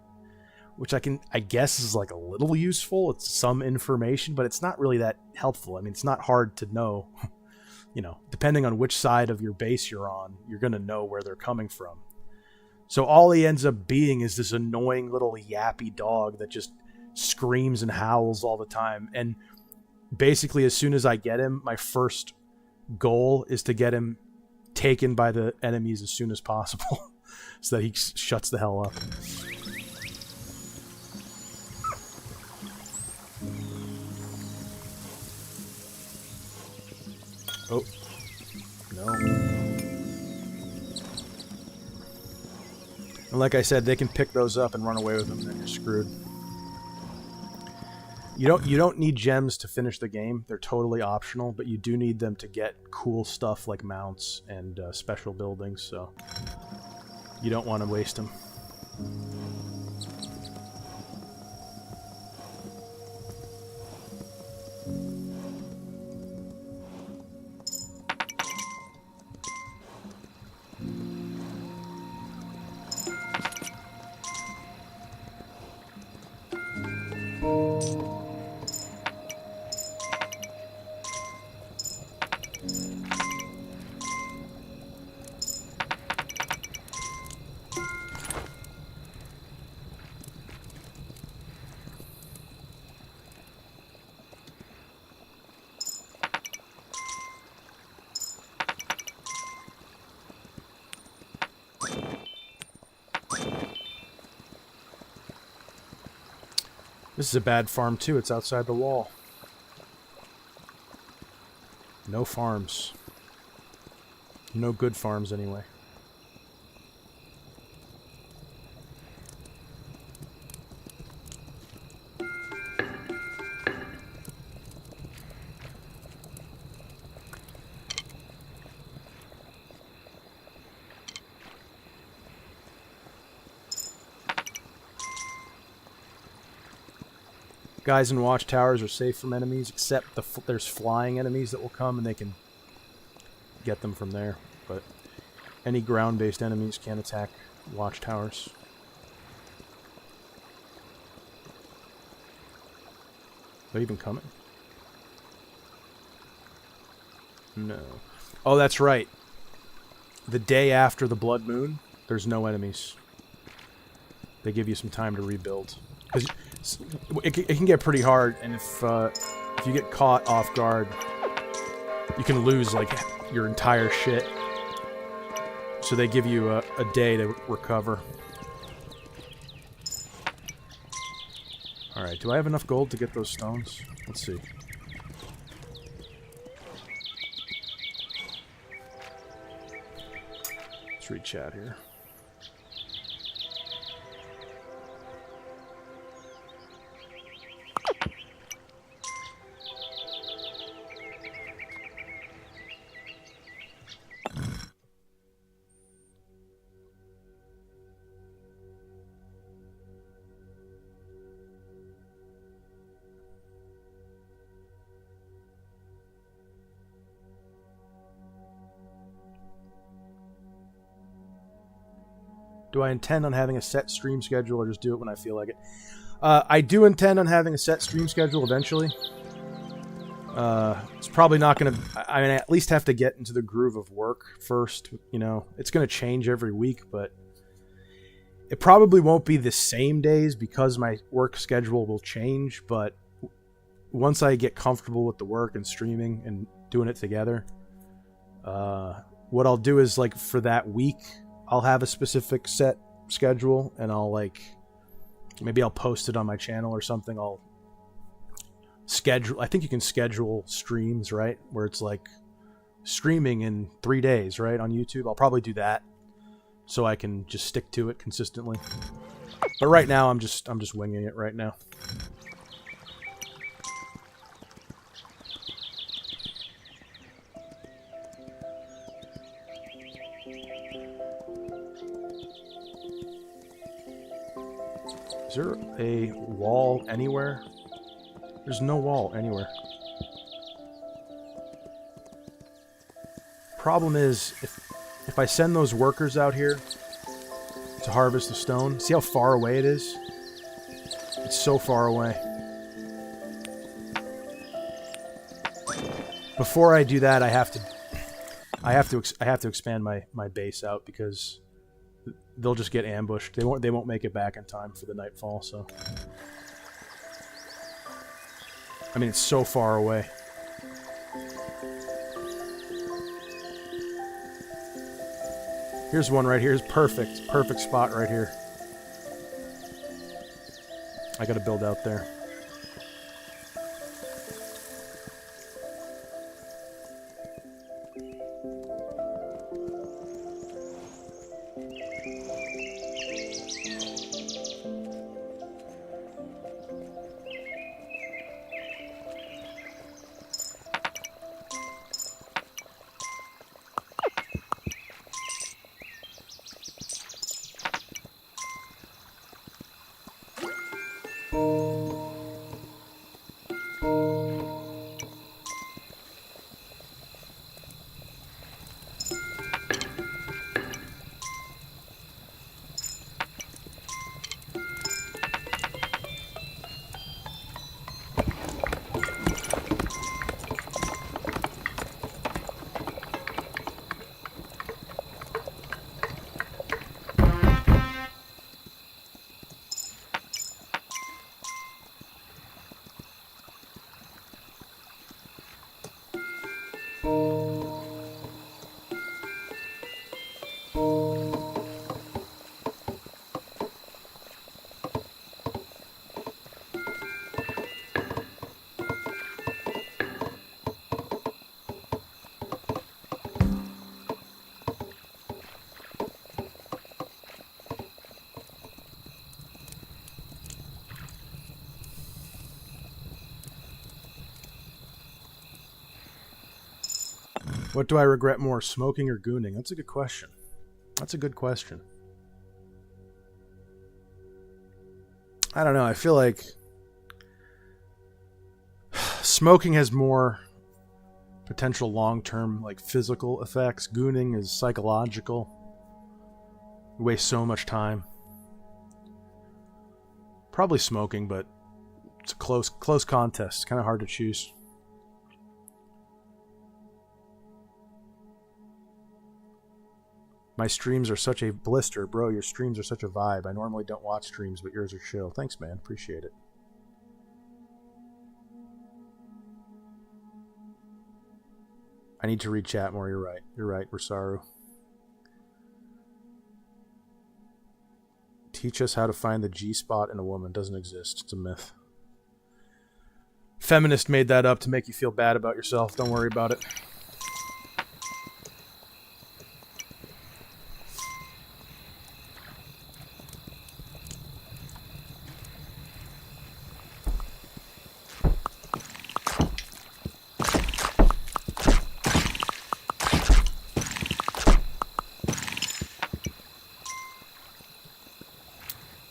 which I guess is like a little useful. It's some information, but it's not really that helpful. I mean, it's not hard to know, you know, depending on which side of your base you're on, you're going to know where they're coming from. So all he ends up being is this annoying little yappy dog that just screams and howls all the time. And basically, as soon as I get him, my first goal is to get him taken by the enemies as soon as possible so that he shuts the hell up. Oh. No. And like I said, they can pick those up and run away with them, and then you're screwed. You don't need gems to finish the game. They're totally optional, but you do need them to get cool stuff like mounts and special buildings, so you don't want to waste them. This is a bad farm too, it's outside the wall. No farms. No good farms anyway. Guys in watchtowers are safe from enemies, except there's flying enemies that will come and they can get them from there. But any ground-based enemies can't attack watchtowers. Are they even coming? No. Oh, that's right. The day after the blood moon, there's no enemies. They give you some time to rebuild. Because it can get pretty hard, and if you get caught off guard, you can lose like your entire shit. So they give you a day to recover. Alright, do I have enough gold to get those stones? Let's see. Let's read chat here. Do I intend on having a set stream schedule or just do it when I feel like it? I do intend on having a set stream schedule eventually. It's probably not going to... I mean, I at least have to get into the groove of work first. You know, it's going to change every week, but it probably won't be the same days because my work schedule will change. But once I get comfortable with the work and streaming and doing it together, what I'll do is, like, for that week, I'll have a specific set schedule, and I'll, like, maybe I'll post it on my channel or something. I'll schedule... I think you can schedule streams, right? Where it's like streaming in 3 days, right? On YouTube. I'll probably do that so I can just stick to it consistently. But right now, I'm just winging it right now. Is there a wall anywhere? There's no wall anywhere. Problem is, if I send those workers out here to harvest the stone, see how far away it is? It's so far away. Before I do that, I have to expand my base out because they'll just get ambushed. They won't make it back in time for the nightfall, so. I mean, it's so far away. Here's one right here. It's perfect. Perfect spot right here. I gotta build out there. What do I regret more, smoking or gooning? That's a good question. That's a good question. I don't know. I feel like smoking has more potential long-term, like, physical effects. Gooning is psychological. You waste so much time. Probably smoking, but it's a close contest. It's kind of hard to choose. My streams are such a blister. Bro, your streams are such a vibe. I normally don't watch streams, but yours are chill. Thanks, man. Appreciate it. I need to read chat more. You're right. You're right, Rosaru. Teach us how to find the G-spot in a woman. Doesn't exist. It's a myth. Feminist made that up to make you feel bad about yourself. Don't worry about it.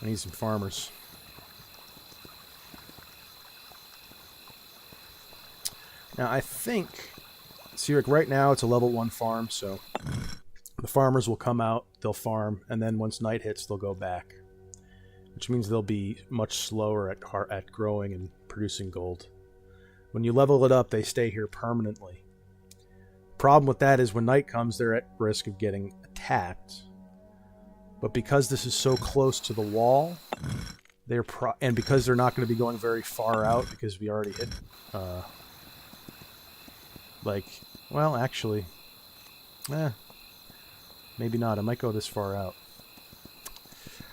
I need some farmers. Now, I think... See, like right now, it's a level 1 farm, so... The farmers will come out, they'll farm, and then once night hits, they'll go back. Which means they'll be much slower at growing and producing gold. When you level it up, they stay here permanently. Problem with that is when night comes, they're at risk of getting attacked. But because this is so close to the wall, and because they're not going to be going very far out, because we already hit, well, actually, maybe not. I might go this far out.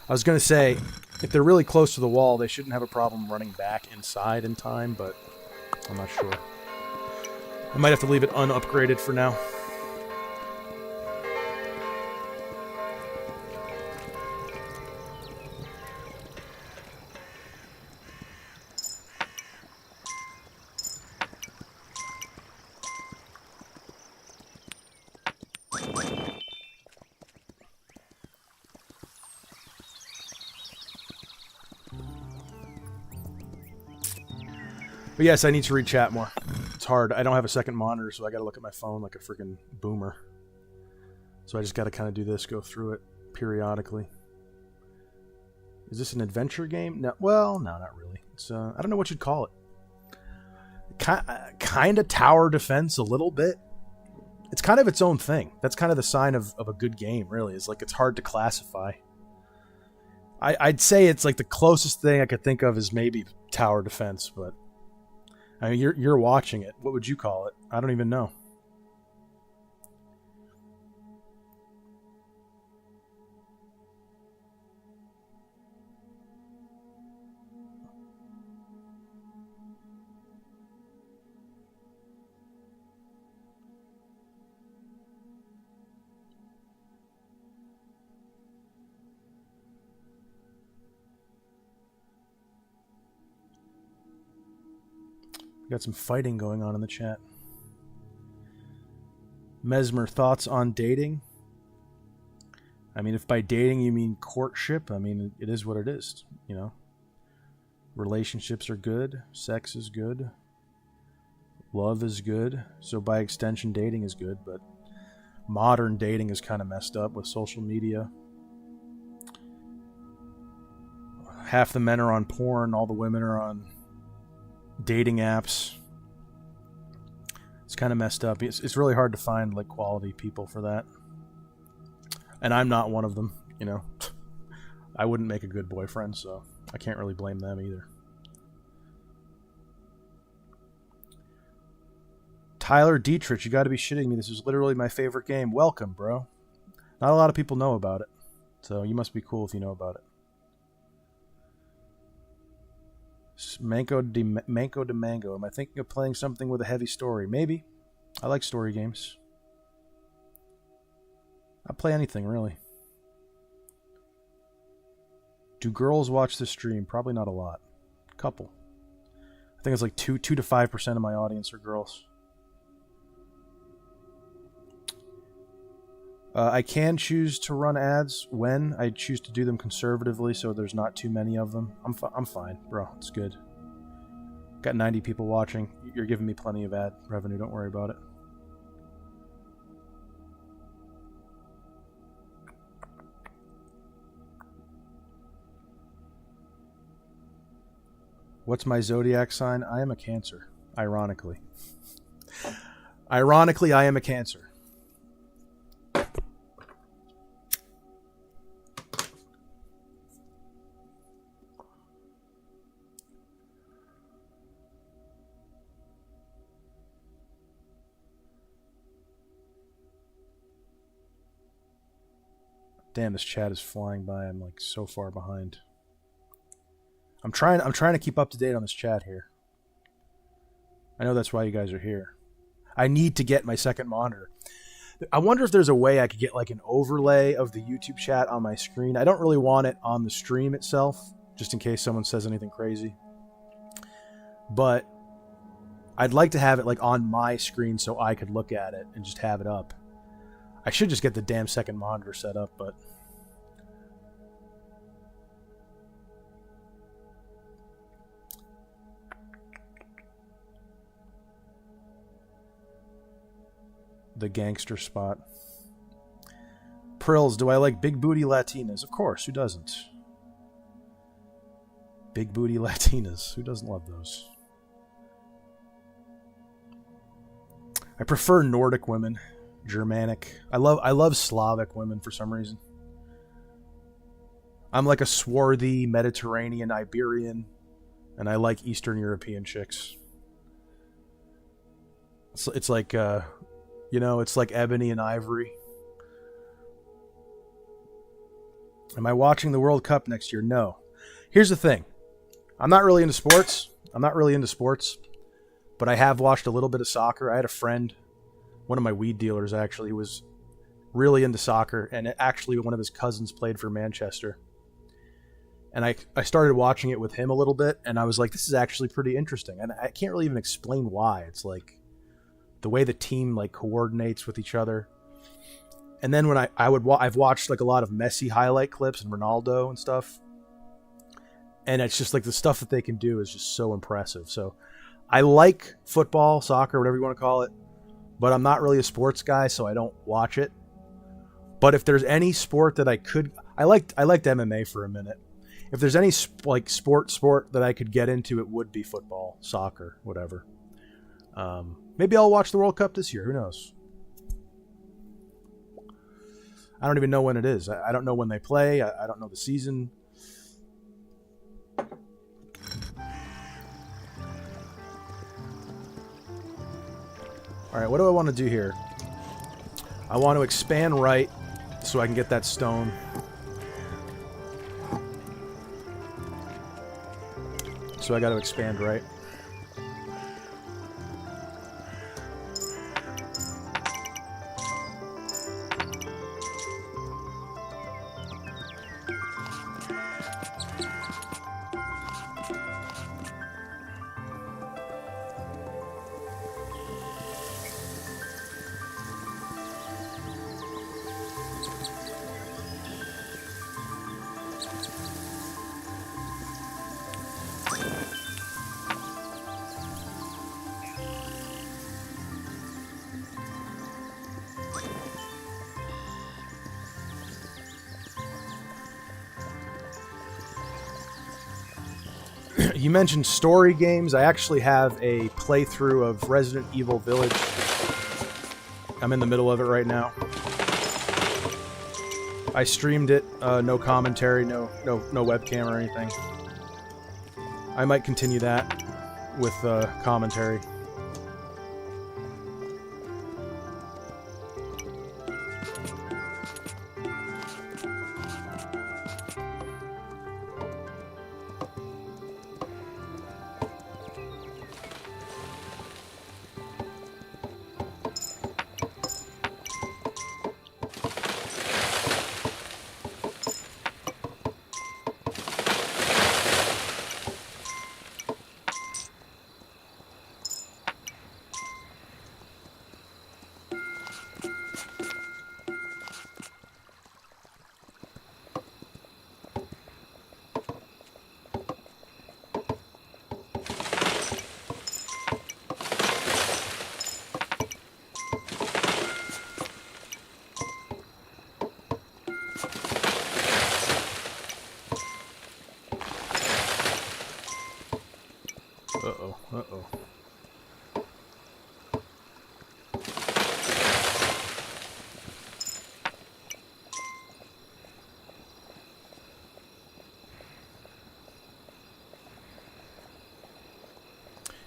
I was going to say, if they're really close to the wall, they shouldn't have a problem running back inside in time, but I'm not sure. I might have to leave it unupgraded for now. But yes, I need to read chat more. It's hard. I don't have a second monitor, so I gotta look at my phone like a freaking boomer. So I just gotta kind of do this, go through it periodically. Is this an adventure game? No, well, no, not really. It's I don't know what you'd call it. Kind of tower defense, a little bit. It's kind of its own thing. That's kind of the sign of a good game, really. It's like it's hard to classify. I'd say it's like the closest thing I could think of is maybe tower defense, but I mean, you're watching it. What would you call it? I don't even know. Got some fighting going on in the chat. Mesmer, thoughts on dating? I mean, if by dating you mean courtship, I mean, it is what it is, you know. Relationships are good. Sex is good. Love is good. So by extension, dating is good, but modern dating is kind of messed up with social media. Half the men are on porn, all the women are on dating apps. It's kind of messed up. It's really hard to find like quality people for that, and I'm not one of them, you know. I wouldn't make a good boyfriend, so I can't really blame them either. Tyler Dietrich, you got to be shitting me. This is literally my favorite game. Welcome, bro. Not a lot of people know about it, so you must be cool if you know about it. Mango de Mango. Am I thinking of playing something with a heavy story? Maybe. I like story games. I'll play anything, really. Do girls watch this stream? Probably not a lot. Couple. I think it's like 2 to 5% of my audience are girls. I can choose to run ads when I choose to do them conservatively, so there's not too many of them. I'm fine, bro. It's good. Got 90 people watching. You're giving me plenty of ad revenue. Don't worry about it. What's my zodiac sign? I am a Cancer. Ironically. Ironically, I am a Cancer. Damn, this chat is flying by. I'm like so far behind. I'm trying to keep up to date on this chat here. I know that's why you guys are here. I need to get my second monitor. I wonder if there's a way I could get like an overlay of the YouTube chat on my screen. I don't really want it on the stream itself, just in case someone says anything crazy. But I'd like to have it like on my screen so I could look at it and just have it up. I should just get the damn second monitor set up, but the gangster spot. Prills, do I like big booty Latinas? Of course, who doesn't? Big booty Latinas, who doesn't love those? I prefer Nordic women, Germanic. I love Slavic women for some reason. I'm like a swarthy Mediterranean Iberian, and I like Eastern European chicks. It's like, it's like ebony and ivory. Am I watching the World Cup next year? No. Here's the thing. I'm not really into sports. But I have watched a little bit of soccer. I had a friend, one of my weed dealers actually, who was really into soccer, and actually one of his cousins played for Manchester. And I started watching it with him a little bit, and I was like, this is actually pretty interesting. And I can't really even explain why. It's like the way the team like coordinates with each other. And then when I've watched like a lot of Messi highlight clips and Ronaldo and stuff. And it's just like the stuff that they can do is just so impressive. So I like football, soccer, whatever you want to call it, but I'm not really a sports guy, so I don't watch it. But if there's any sport that I liked MMA for a minute. If there's any like sport that I could get into, it would be football, soccer, whatever. Maybe I'll watch the World Cup this year. Who knows? I don't even know when it is. I don't know when they play. I don't know the season. All right, what do I want to do here? I want to expand right so I can get that stone. So I got to expand right. You mentioned story games. I actually have a playthrough of Resident Evil Village. I'm in the middle of it right now. I streamed it, no commentary, no webcam or anything. I might continue that with commentary. Uh-oh.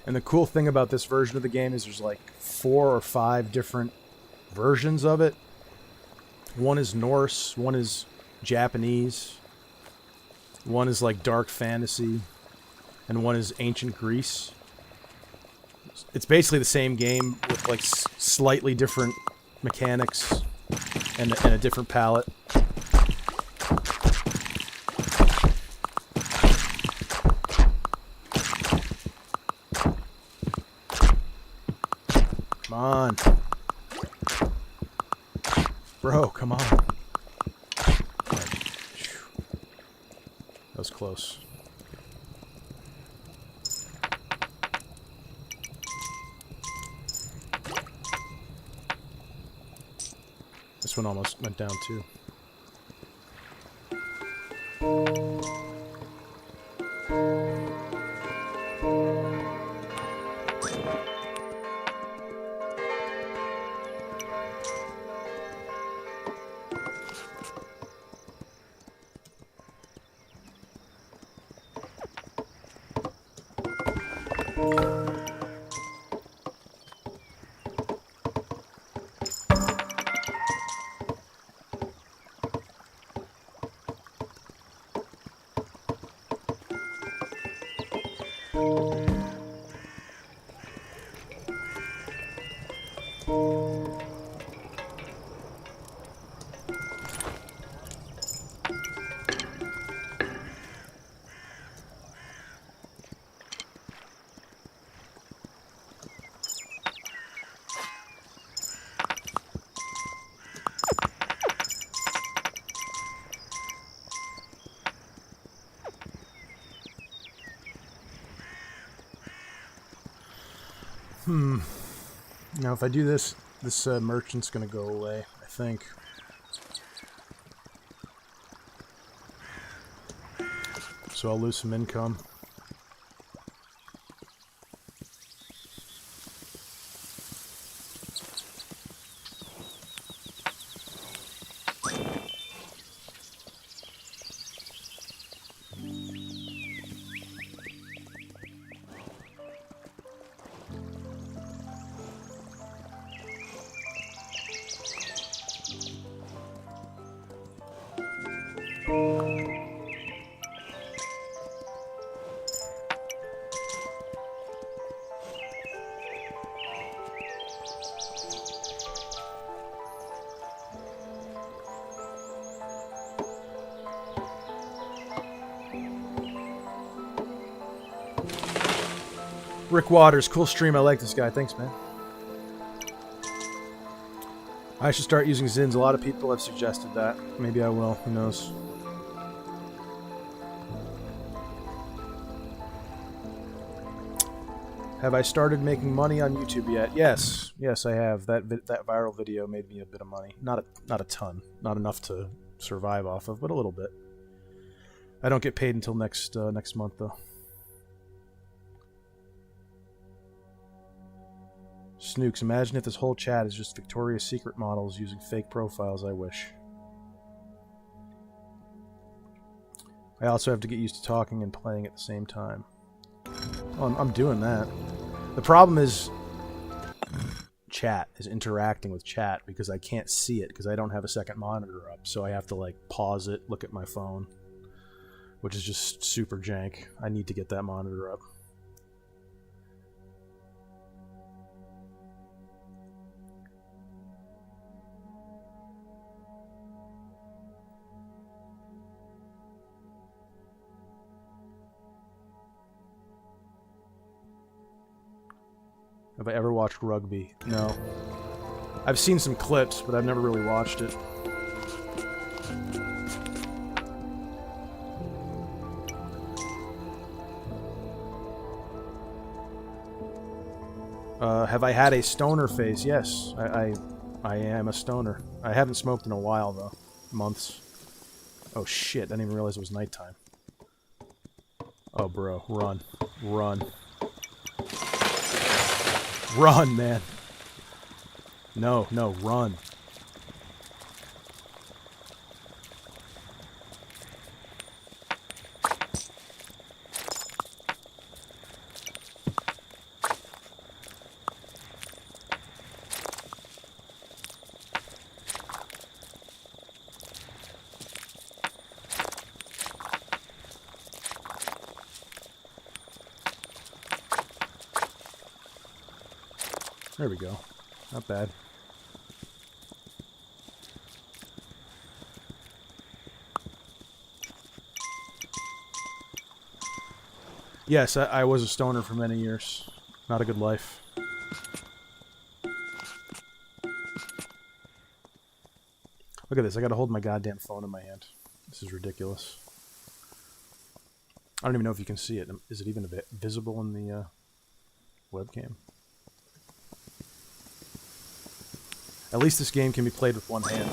And the cool thing about this version of the game is there's like 4 or 5 different versions of it. One is Norse, one is Japanese, one is like dark fantasy, and one is ancient Greece. It's basically the same game with like slightly different mechanics and a different palette. Come on. Bro, come on. That was close. one almost went down too. Now if I do this, this merchant's gonna go away, I think. So I'll lose some income. Rick Waters, cool stream. I like this guy. Thanks, man. I should start using Zins. A lot of people have suggested that. Maybe I will. Who knows? Have I started making money on YouTube yet? Yes. Yes, I have. That viral video made me a bit of money. Not a ton. Not enough to survive off of, but a little bit. I don't get paid until next month, though. Snooks, imagine if this whole chat is just Victoria's Secret models using fake profiles. I wish. I also have to get used to talking and playing at the same time. Oh, I'm doing that. The problem is chat, is interacting with chat, because I can't see it because I don't have a second monitor up, so I have to like pause it, look at my phone, which is just super jank. I need to get that monitor up. Have I ever watched rugby? No. I've seen some clips, but I've never really watched it. Have I had a stoner phase? Yes, I am a stoner. I haven't smoked in a while, though. Months. Oh shit, I didn't even realize it was nighttime. Oh, bro, run. Run. Run, man. No, run. There we go. Not bad. Yes, I was a stoner for many years. Not a good life. Look at this. I gotta hold my goddamn phone in my hand. This is ridiculous. I don't even know if you can see it. Is it even visible in the webcam? At least this game can be played with one hand.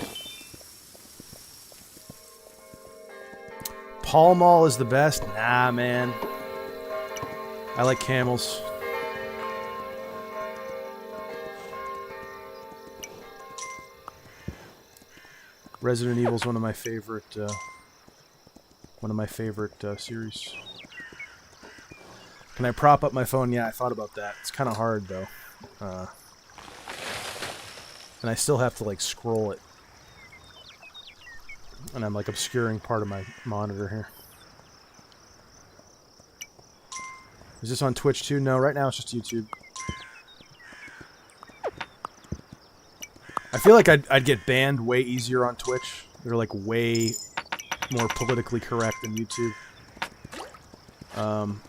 Pall Mall is the best? Nah, man. I like camels. Resident Evil is one of my favorite series. Can I prop up my phone? Yeah, I thought about that. It's kind of hard though, and I still have to like scroll it, and I'm like obscuring part of my monitor here. Is this on Twitch too? No, right now it's just YouTube. I feel like I'd get banned way easier on Twitch. They're like way more politically correct than YouTube.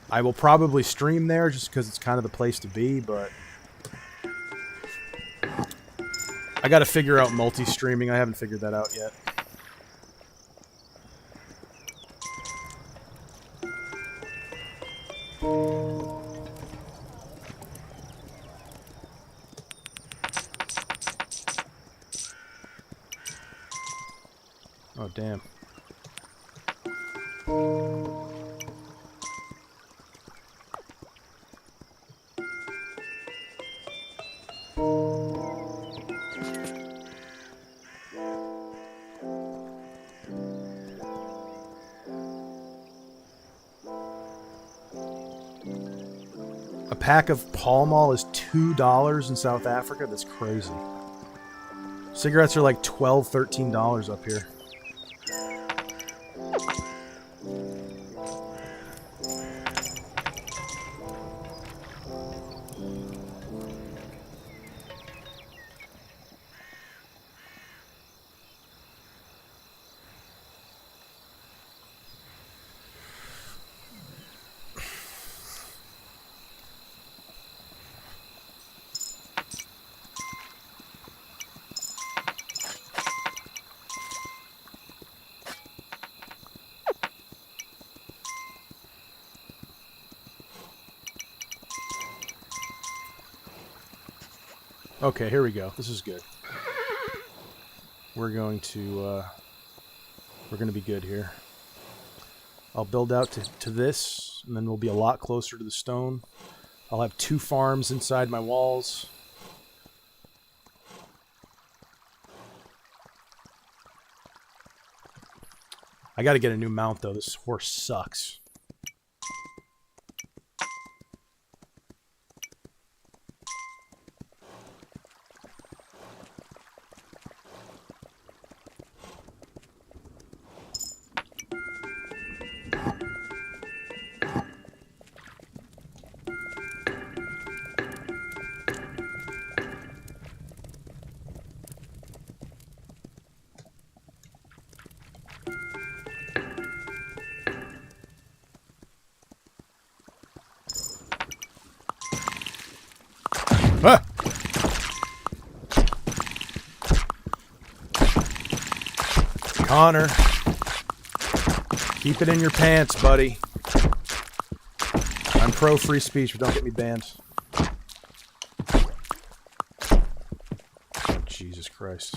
I will probably stream there just because it's kind of the place to be, but I gotta figure out multi-streaming. I haven't figured that out yet. Oh, damn. A pack of Pall Mall is $2 in South Africa? That's crazy. Cigarettes are like $12, $13 up here. Okay, here we go. This is good. We're going to be good here. I'll build out to this, and then we'll be a lot closer to the stone. I'll have 2 farms inside my walls. I gotta get a new mount, though. This horse sucks. Ah! Connor, keep it in your pants, buddy. I'm pro free speech, but don't get me banned. Jesus Christ.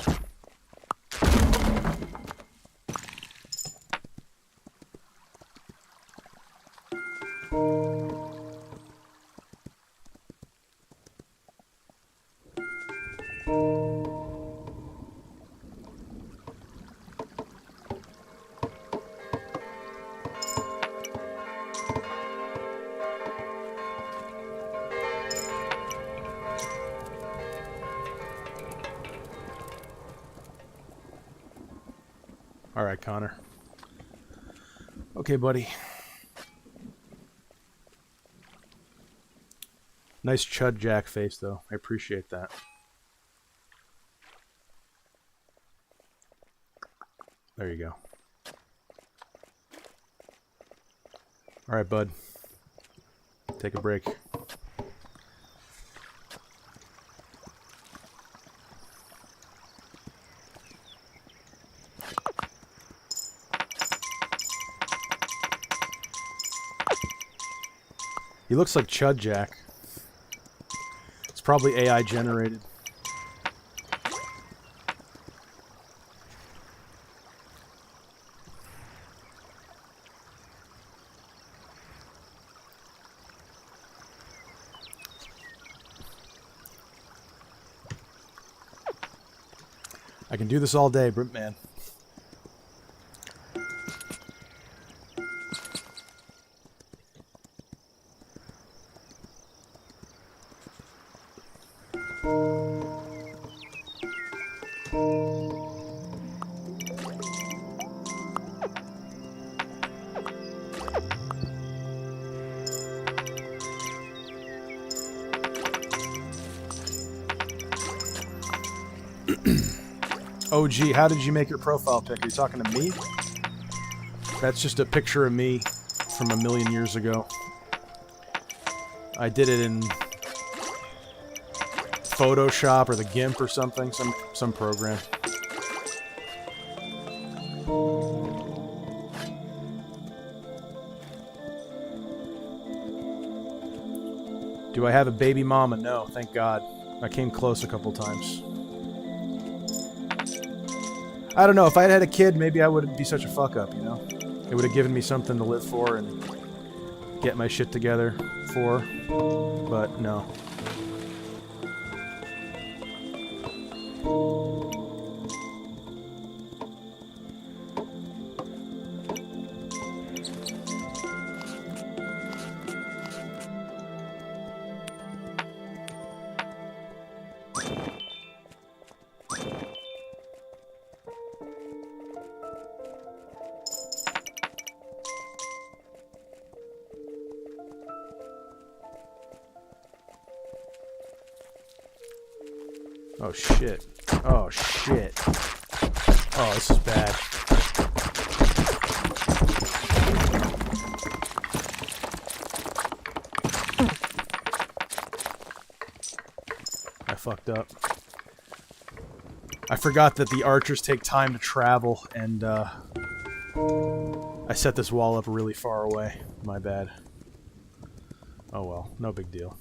All right, Connor. Okay, buddy. Nice Chud Jack face, though. I appreciate that. There you go. All right, bud. Take a break. He looks like Chud Jack. It's probably AI generated. I can do this all day, man. OG, how did you make your profile pic? Are you talking to me? That's just a picture of me from a million years ago. I did it in Photoshop or the GIMP or something, some program. Do I have a baby mama? No, thank God. I came close a couple times. I don't know, if I had had a kid, maybe I wouldn't be such a fuck up, you know? It would have given me something to live for and get my shit together for, but no. Oh shit. Oh shit. Oh, this is bad. I fucked up. I forgot that the archers take time to travel, and I set this wall up really far away. My bad. Oh well, no big deal.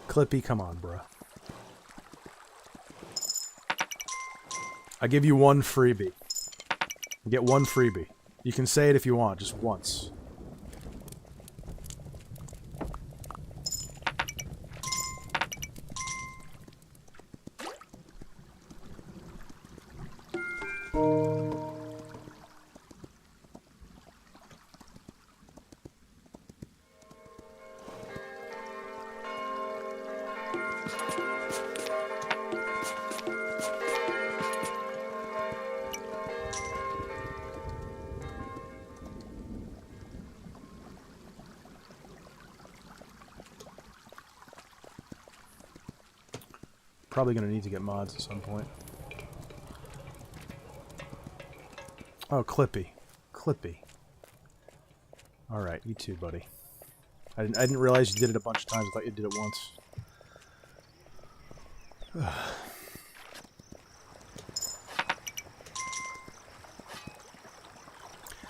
Clippy, come on, bruh. I give you one freebie. You get one freebie. You can say it if you want, just once. Probably gonna need to get mods at some point. Oh, Clippy. Clippy. Alright, you too, buddy. I didn't realize you did it a bunch of times. I thought you did it once.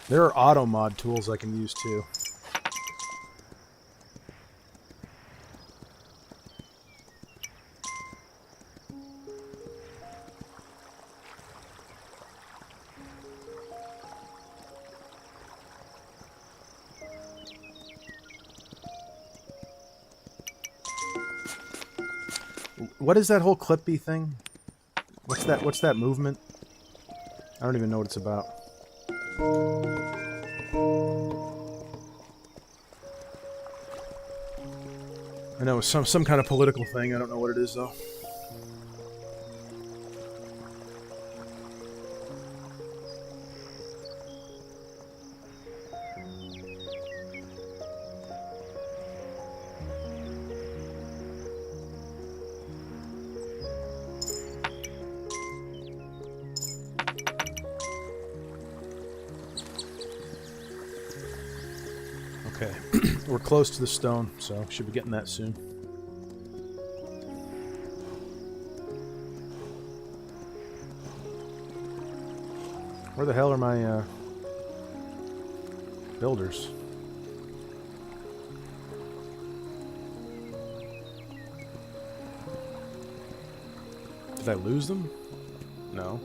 There are auto mod tools I can use too. What is that whole Clippy thing? What's that movement? I don't even know what it's about. I know it's some kind of political thing. I don't know what it is though. Okay, we're close to the stone, so should be getting that soon. Where the hell are my builders? Did I lose them? No.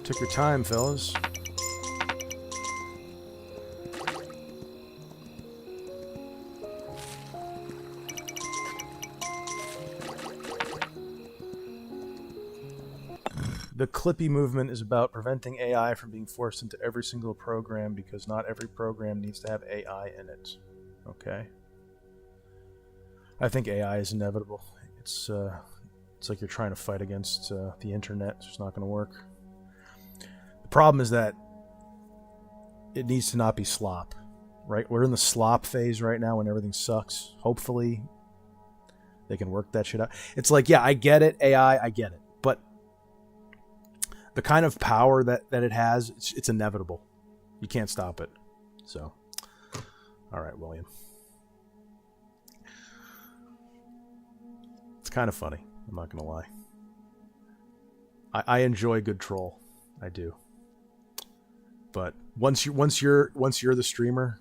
Took your time, fellas. The Clippy movement is about preventing AI from being forced into every single program because not every program needs to have AI in it. Okay. I think AI is inevitable. It's like you're trying to fight against the internet. It's just not going to work. The problem is that it needs to not be slop, right? We're in the slop phase right now when everything sucks. Hopefully they can work that shit out. It's like, yeah, I get it, AI, I get it. But the kind of power that it has, it's inevitable. You can't stop it. So, all right, William. It's kind of funny. I'm not going to lie. I enjoy good troll. I do. But once you're the streamer,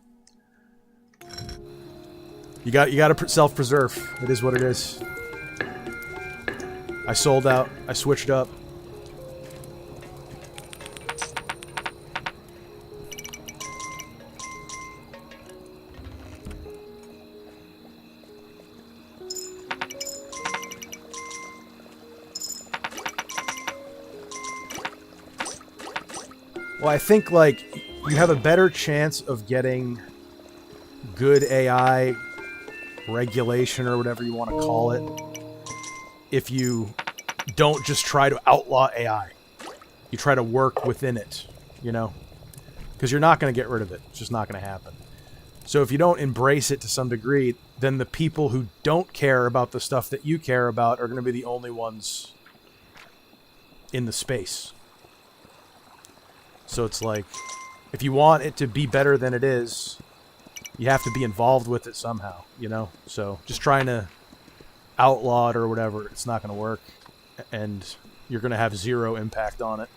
you got to self-preserve. It is what it is. I sold out. I switched up. Well, I think, like, you have a better chance of getting good AI regulation or whatever you want to call it if you don't just try to outlaw AI. You try to work within it, you know? Because you're not going to get rid of it. It's just not going to happen. So if you don't embrace it to some degree, then the people who don't care about the stuff that you care about are going to be the only ones in the space. So it's like, if you want it to be better than it is, you have to be involved with it somehow, you know? So just trying to outlaw it or whatever, it's not going to work. And you're going to have zero impact on it.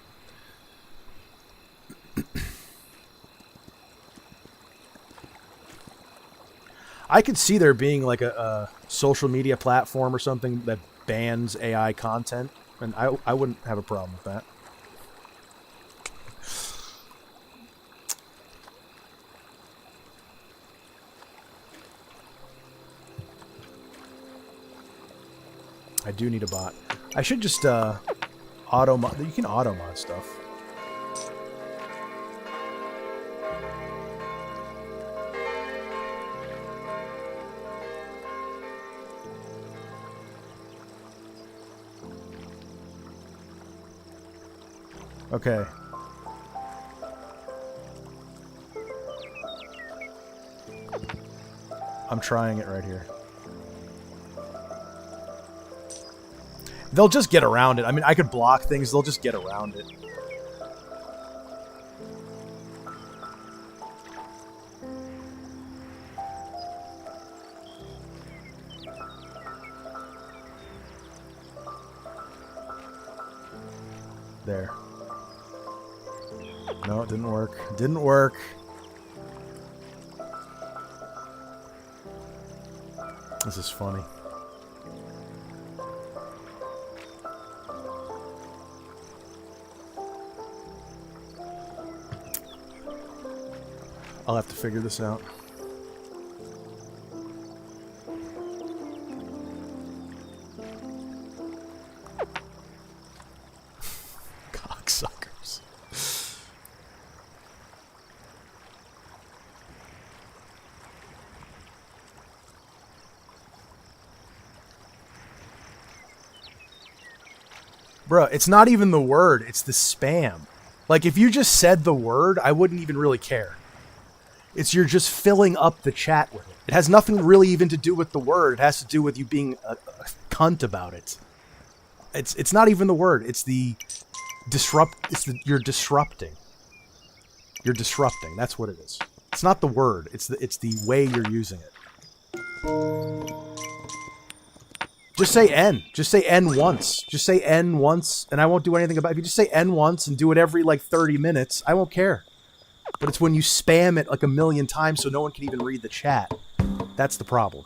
I could see there being like a social media platform or something that bans AI content, and I wouldn't have a problem with that. I do need a bot. I should just auto mod. You can auto mod stuff. Okay. I'm trying it right here. They'll just get around it. I mean, I could block things. They'll just get around it. There. No, it didn't work. It didn't work. This is funny. I'll have to figure this out. Cocksuckers. Bruh, it's not even the word, it's the spam. Like, if you just said the word, I wouldn't even really care. It's you're just filling up the chat with it. It has nothing really even to do with the word. It has to do with you being a cunt about it. It's not even the word. It's the disrupt. You're disrupting. You're disrupting. That's what it is. It's not the word. It's the way you're using it. Just say N. Just say N once. Just say N once, and I won't do anything about it. If you just say N once and do it every like 30 minutes, I won't care. But it's when you spam it like a million times so no one can even read the chat. That's the problem.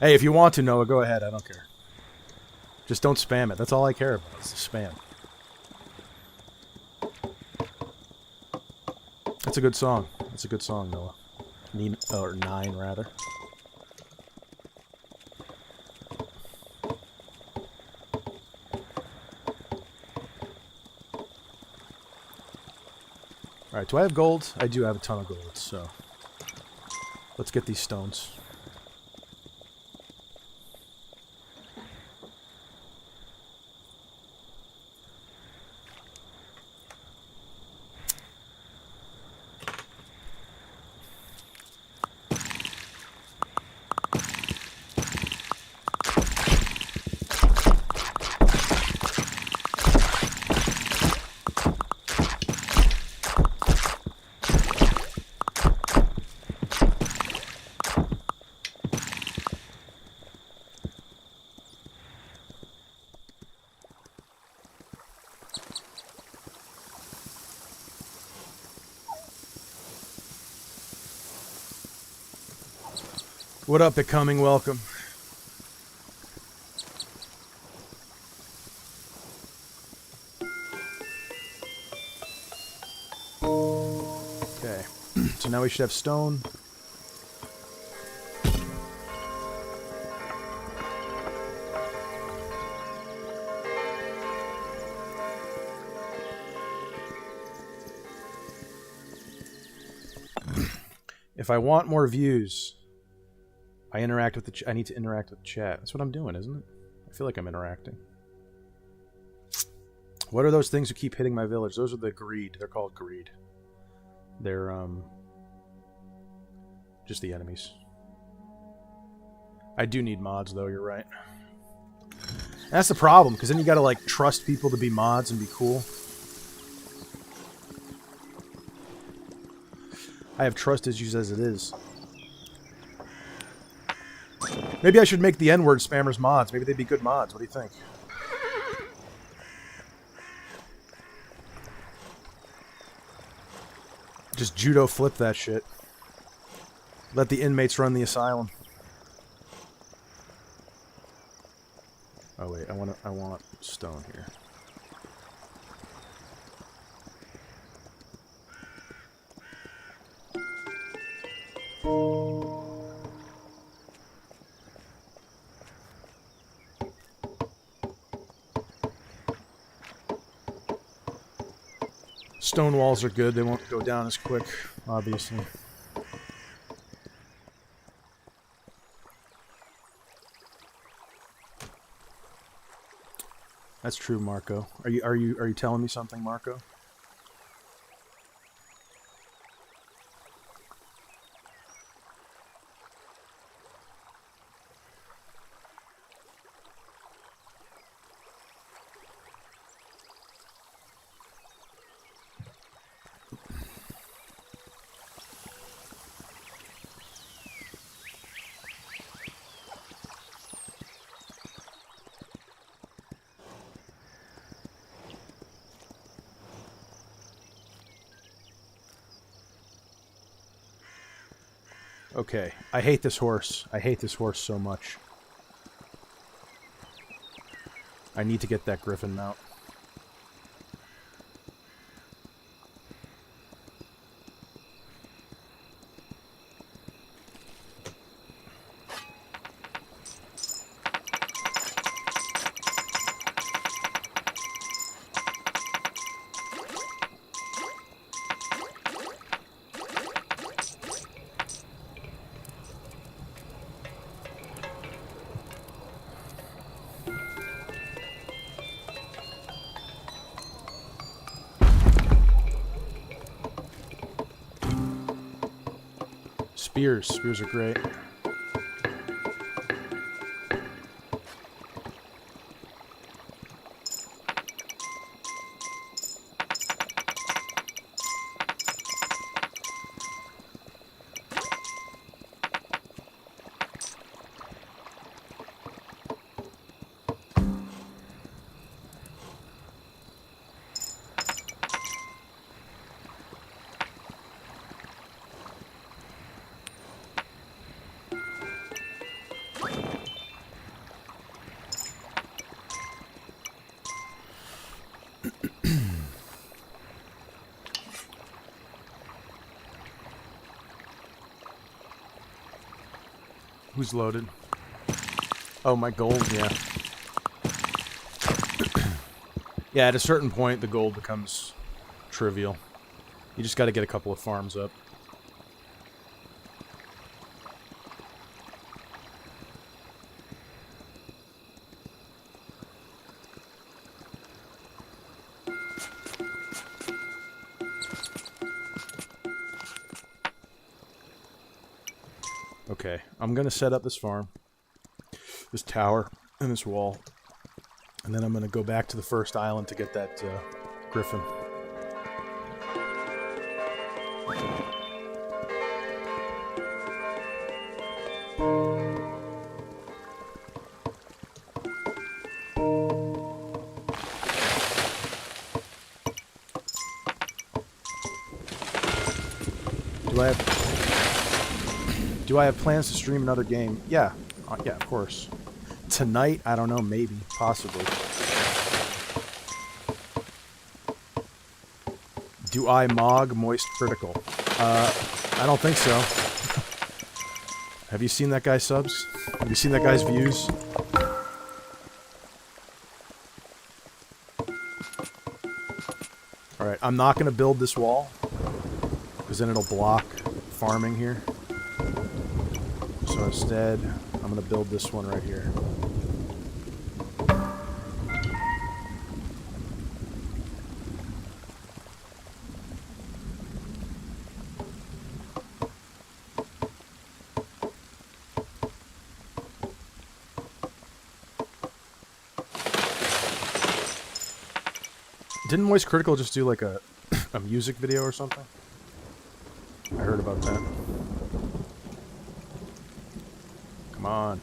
Hey, if you want to, Noah, go ahead. I don't care. Just don't spam it. That's all I care about, is the spam. That's a good song. That's a good song, Noah. Or 9, rather. Alright, do I have gold? I do have a ton of gold, so... Let's get these stones. What up, Becoming? Welcome. Okay, so now we should have stone. If I want more views, I interact with the I need to interact with the chat. That's what I'm doing, isn't it? I feel like I'm interacting. What are those things who keep hitting my village? Those are the greed. They're called greed. They're, just the enemies. I do need mods, though, you're right. That's the problem, because then you gotta, like, trust people to be mods and be cool. I have trust issues as it is. Maybe I should make the N-word spammers mods. Maybe they'd be good mods. What do you think? Just judo flip that shit. Let the inmates run the asylum. Oh wait, I want stone here. Stone walls are good. They won't go down as quick, obviously. That's true, Marco. Are you telling me something, Marco? Okay, I hate this horse. I hate this horse so much. I need to get that griffin mount. Spears. Spears are great. Who's loaded? Oh, my gold, yeah. Yeah, at a certain point, the gold becomes trivial. You just got to get a couple of farms up. Okay, I'm going to set up this farm, this tower, and this wall. And then I'm going to go back to the first island to get that griffin. Do I have plans to stream another game? Yeah. Yeah, of course. Tonight? I don't know. Maybe. Possibly. Do I mog Moist Critical? I don't think so. Have you seen that guy's subs? Have you seen that guy's views? Alright, I'm not going to build this wall, because then it'll block farming here. So instead, I'm going to build this one right here. Didn't Moist Critical just do like a music video or something? I heard about that. Come on.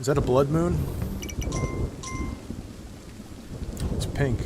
Is that a blood moon? It's pink.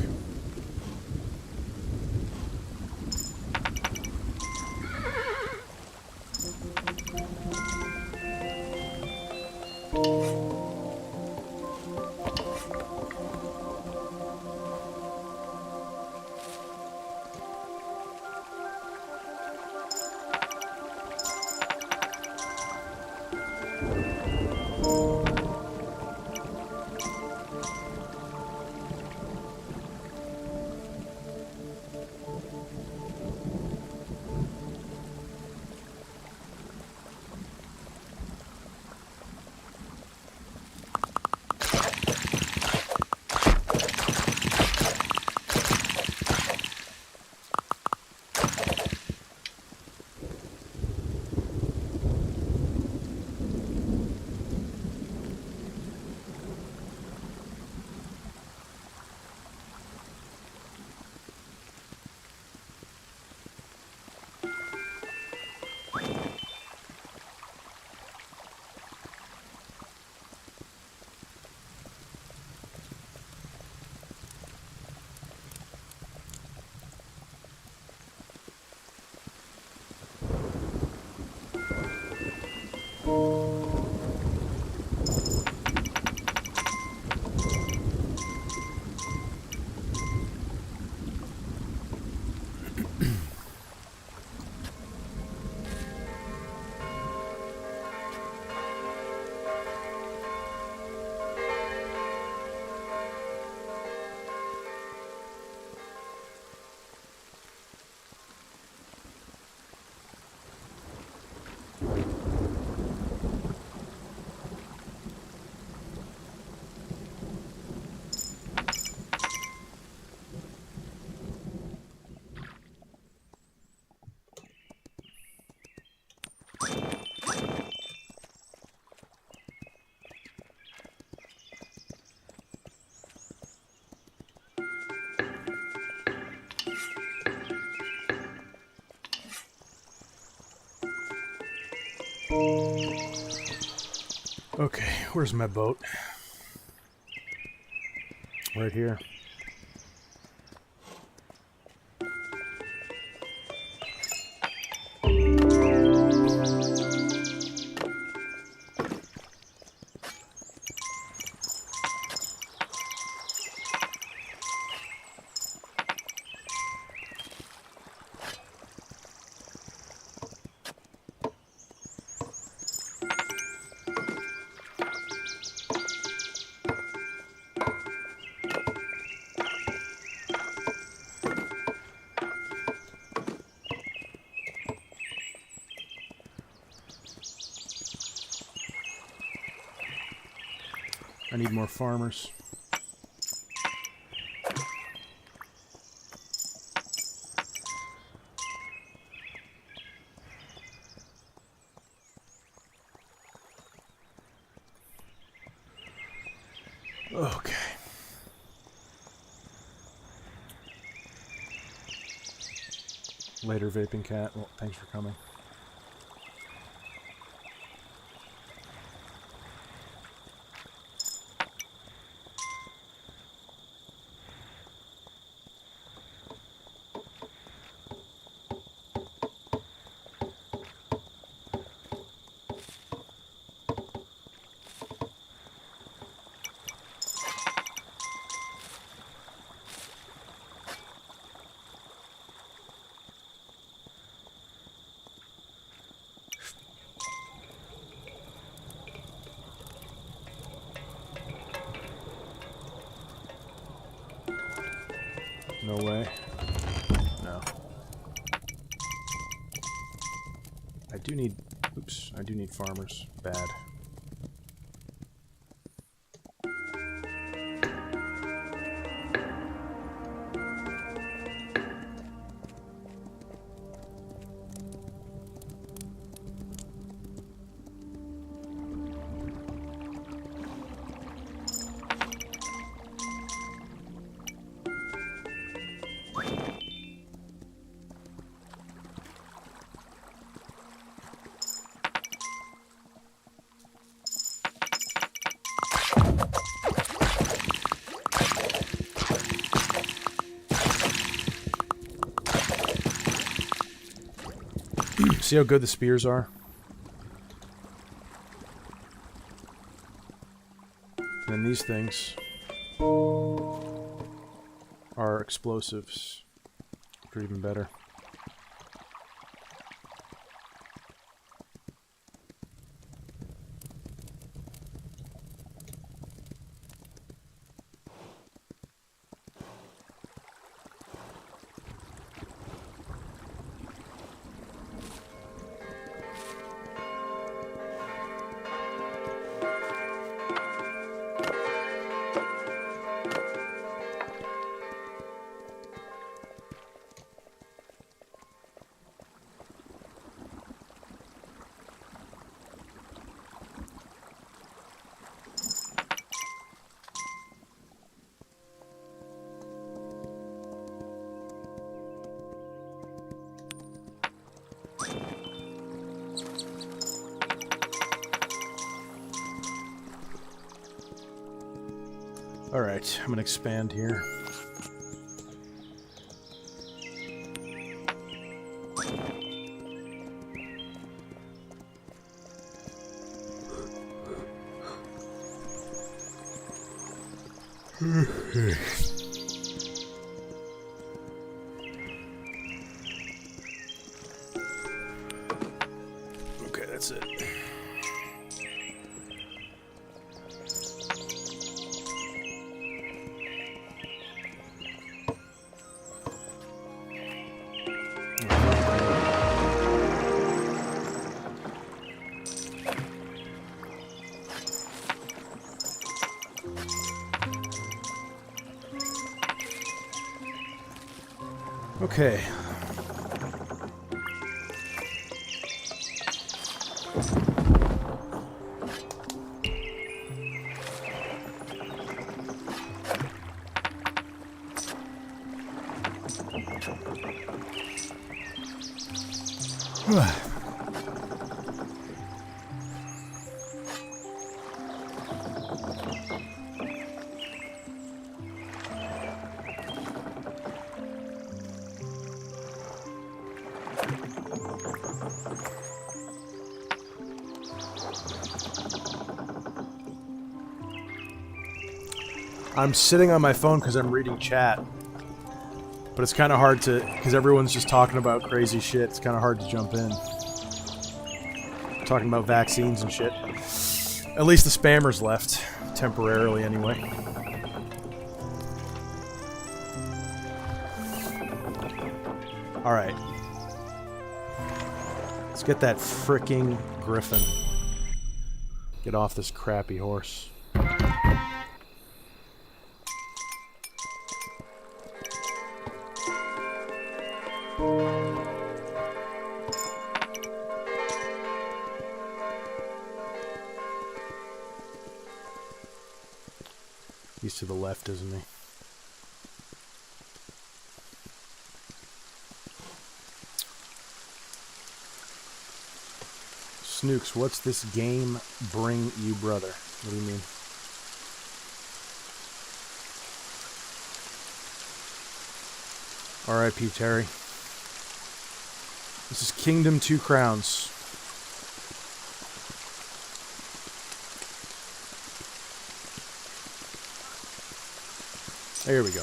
Okay, where's my boat? Right here. I need more farmers. Okay. Later, Vaping Cat. Well, thanks for coming. No way. No. I do need... Oops. I do need farmers. Bad. See how good the spears are? And these things are explosives, which are even better. Alright, I'm gonna expand here. Okay, that's it. Okay. I'm sitting on my phone because I'm reading chat. But it's kind of hard to... Because everyone's just talking about crazy shit. It's kind of hard to jump in. Talking about vaccines and shit. At least the spammers left. Temporarily, anyway. Alright. Let's get that fricking griffin. Get off this crappy horse. He's to the left, isn't he? Snooks, what's this game bring you, brother? What do you mean? R.I.P. Terry. This is Kingdom 2 Crowns. There we go.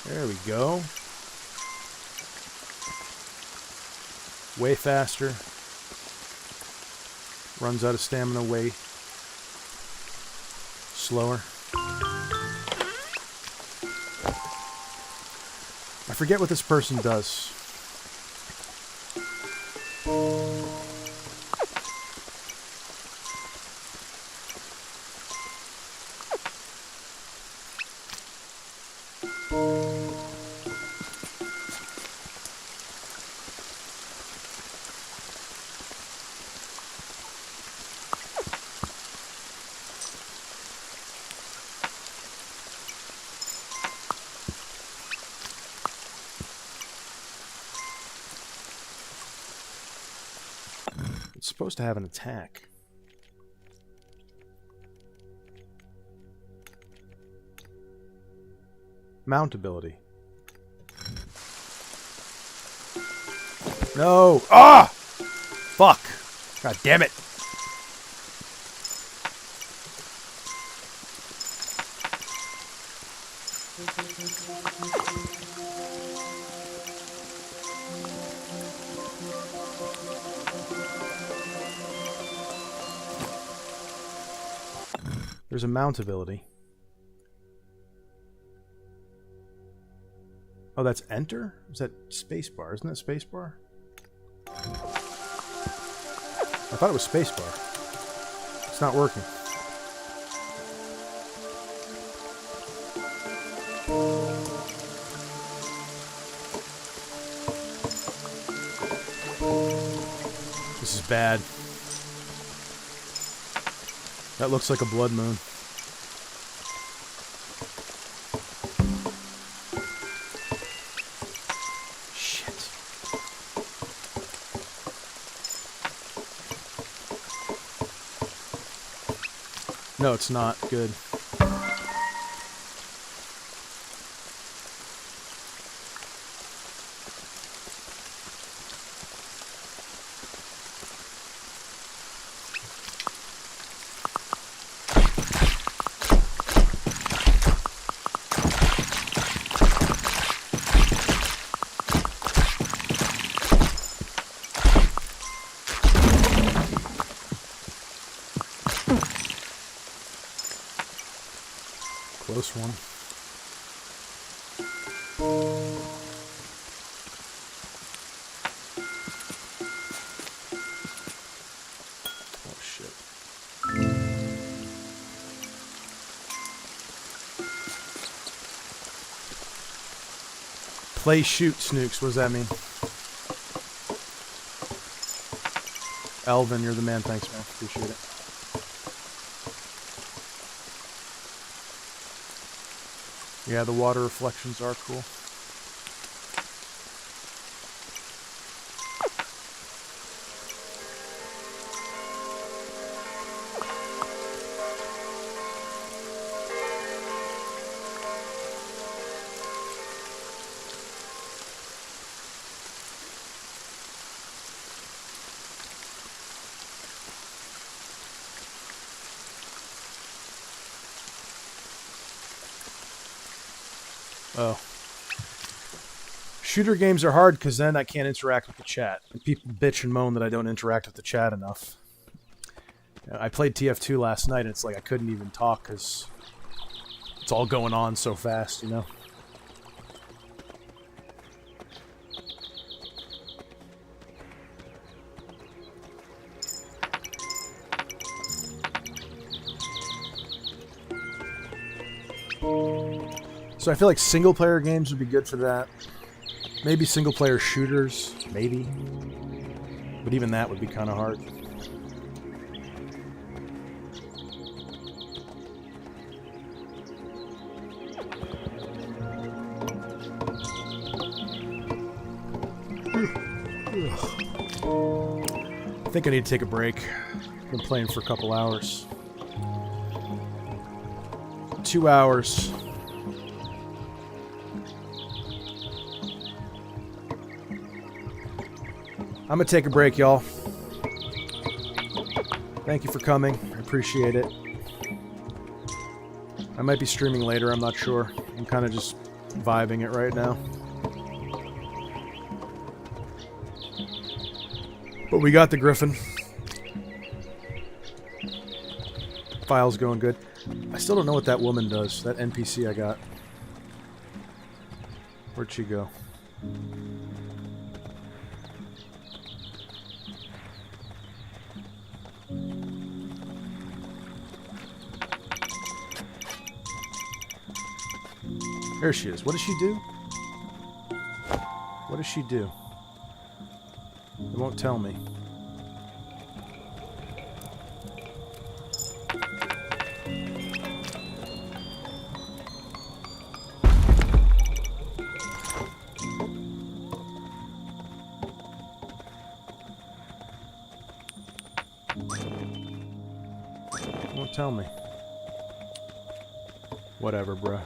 There we go. Way faster. Runs out of stamina way slower. I forget what this person does. It's supposed to have an attack. Mount ability. No! Ah! Fuck! God damn it! There's a mount ability. Oh, that's enter? Is that spacebar? Isn't that spacebar? I thought it was spacebar. It's not working. This is bad. That looks like a blood moon. Shit. No, it's not good. Close one. Oh shit. Play shoot, Snooks. What does that mean? Elvin, you're the man. Thanks, man. Appreciate it. Yeah, the water reflections are cool. Oh. Shooter games are hard because then I can't interact with the chat. And people bitch and moan that I don't interact with the chat enough. I played TF2 last night and it's like I couldn't even talk because it's all going on so fast, you know? So I feel like single-player games would be good for that. Maybe single-player shooters, maybe. But even that would be kind of hard. I think I need to take a break. I've been playing for a couple hours. 2 hours. I'm gonna take a break, y'all. Thank you for coming. I appreciate it. I might be streaming later, I'm not sure. I'm kind of just vibing it right now. But we got the Griffin. File's going good. I still don't know what that woman does, that NPC I got. Where'd she go? There she is. What does she do? What does she do? It won't tell me. It won't tell me. Whatever, bruh.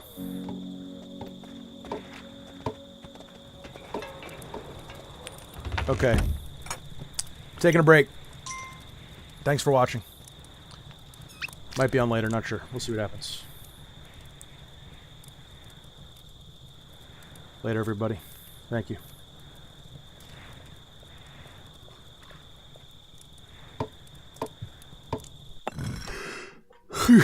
Okay. Taking a break. Thanks for watching. Might be on later, not sure. We'll see what happens. Later, everybody. Thank you. Whew.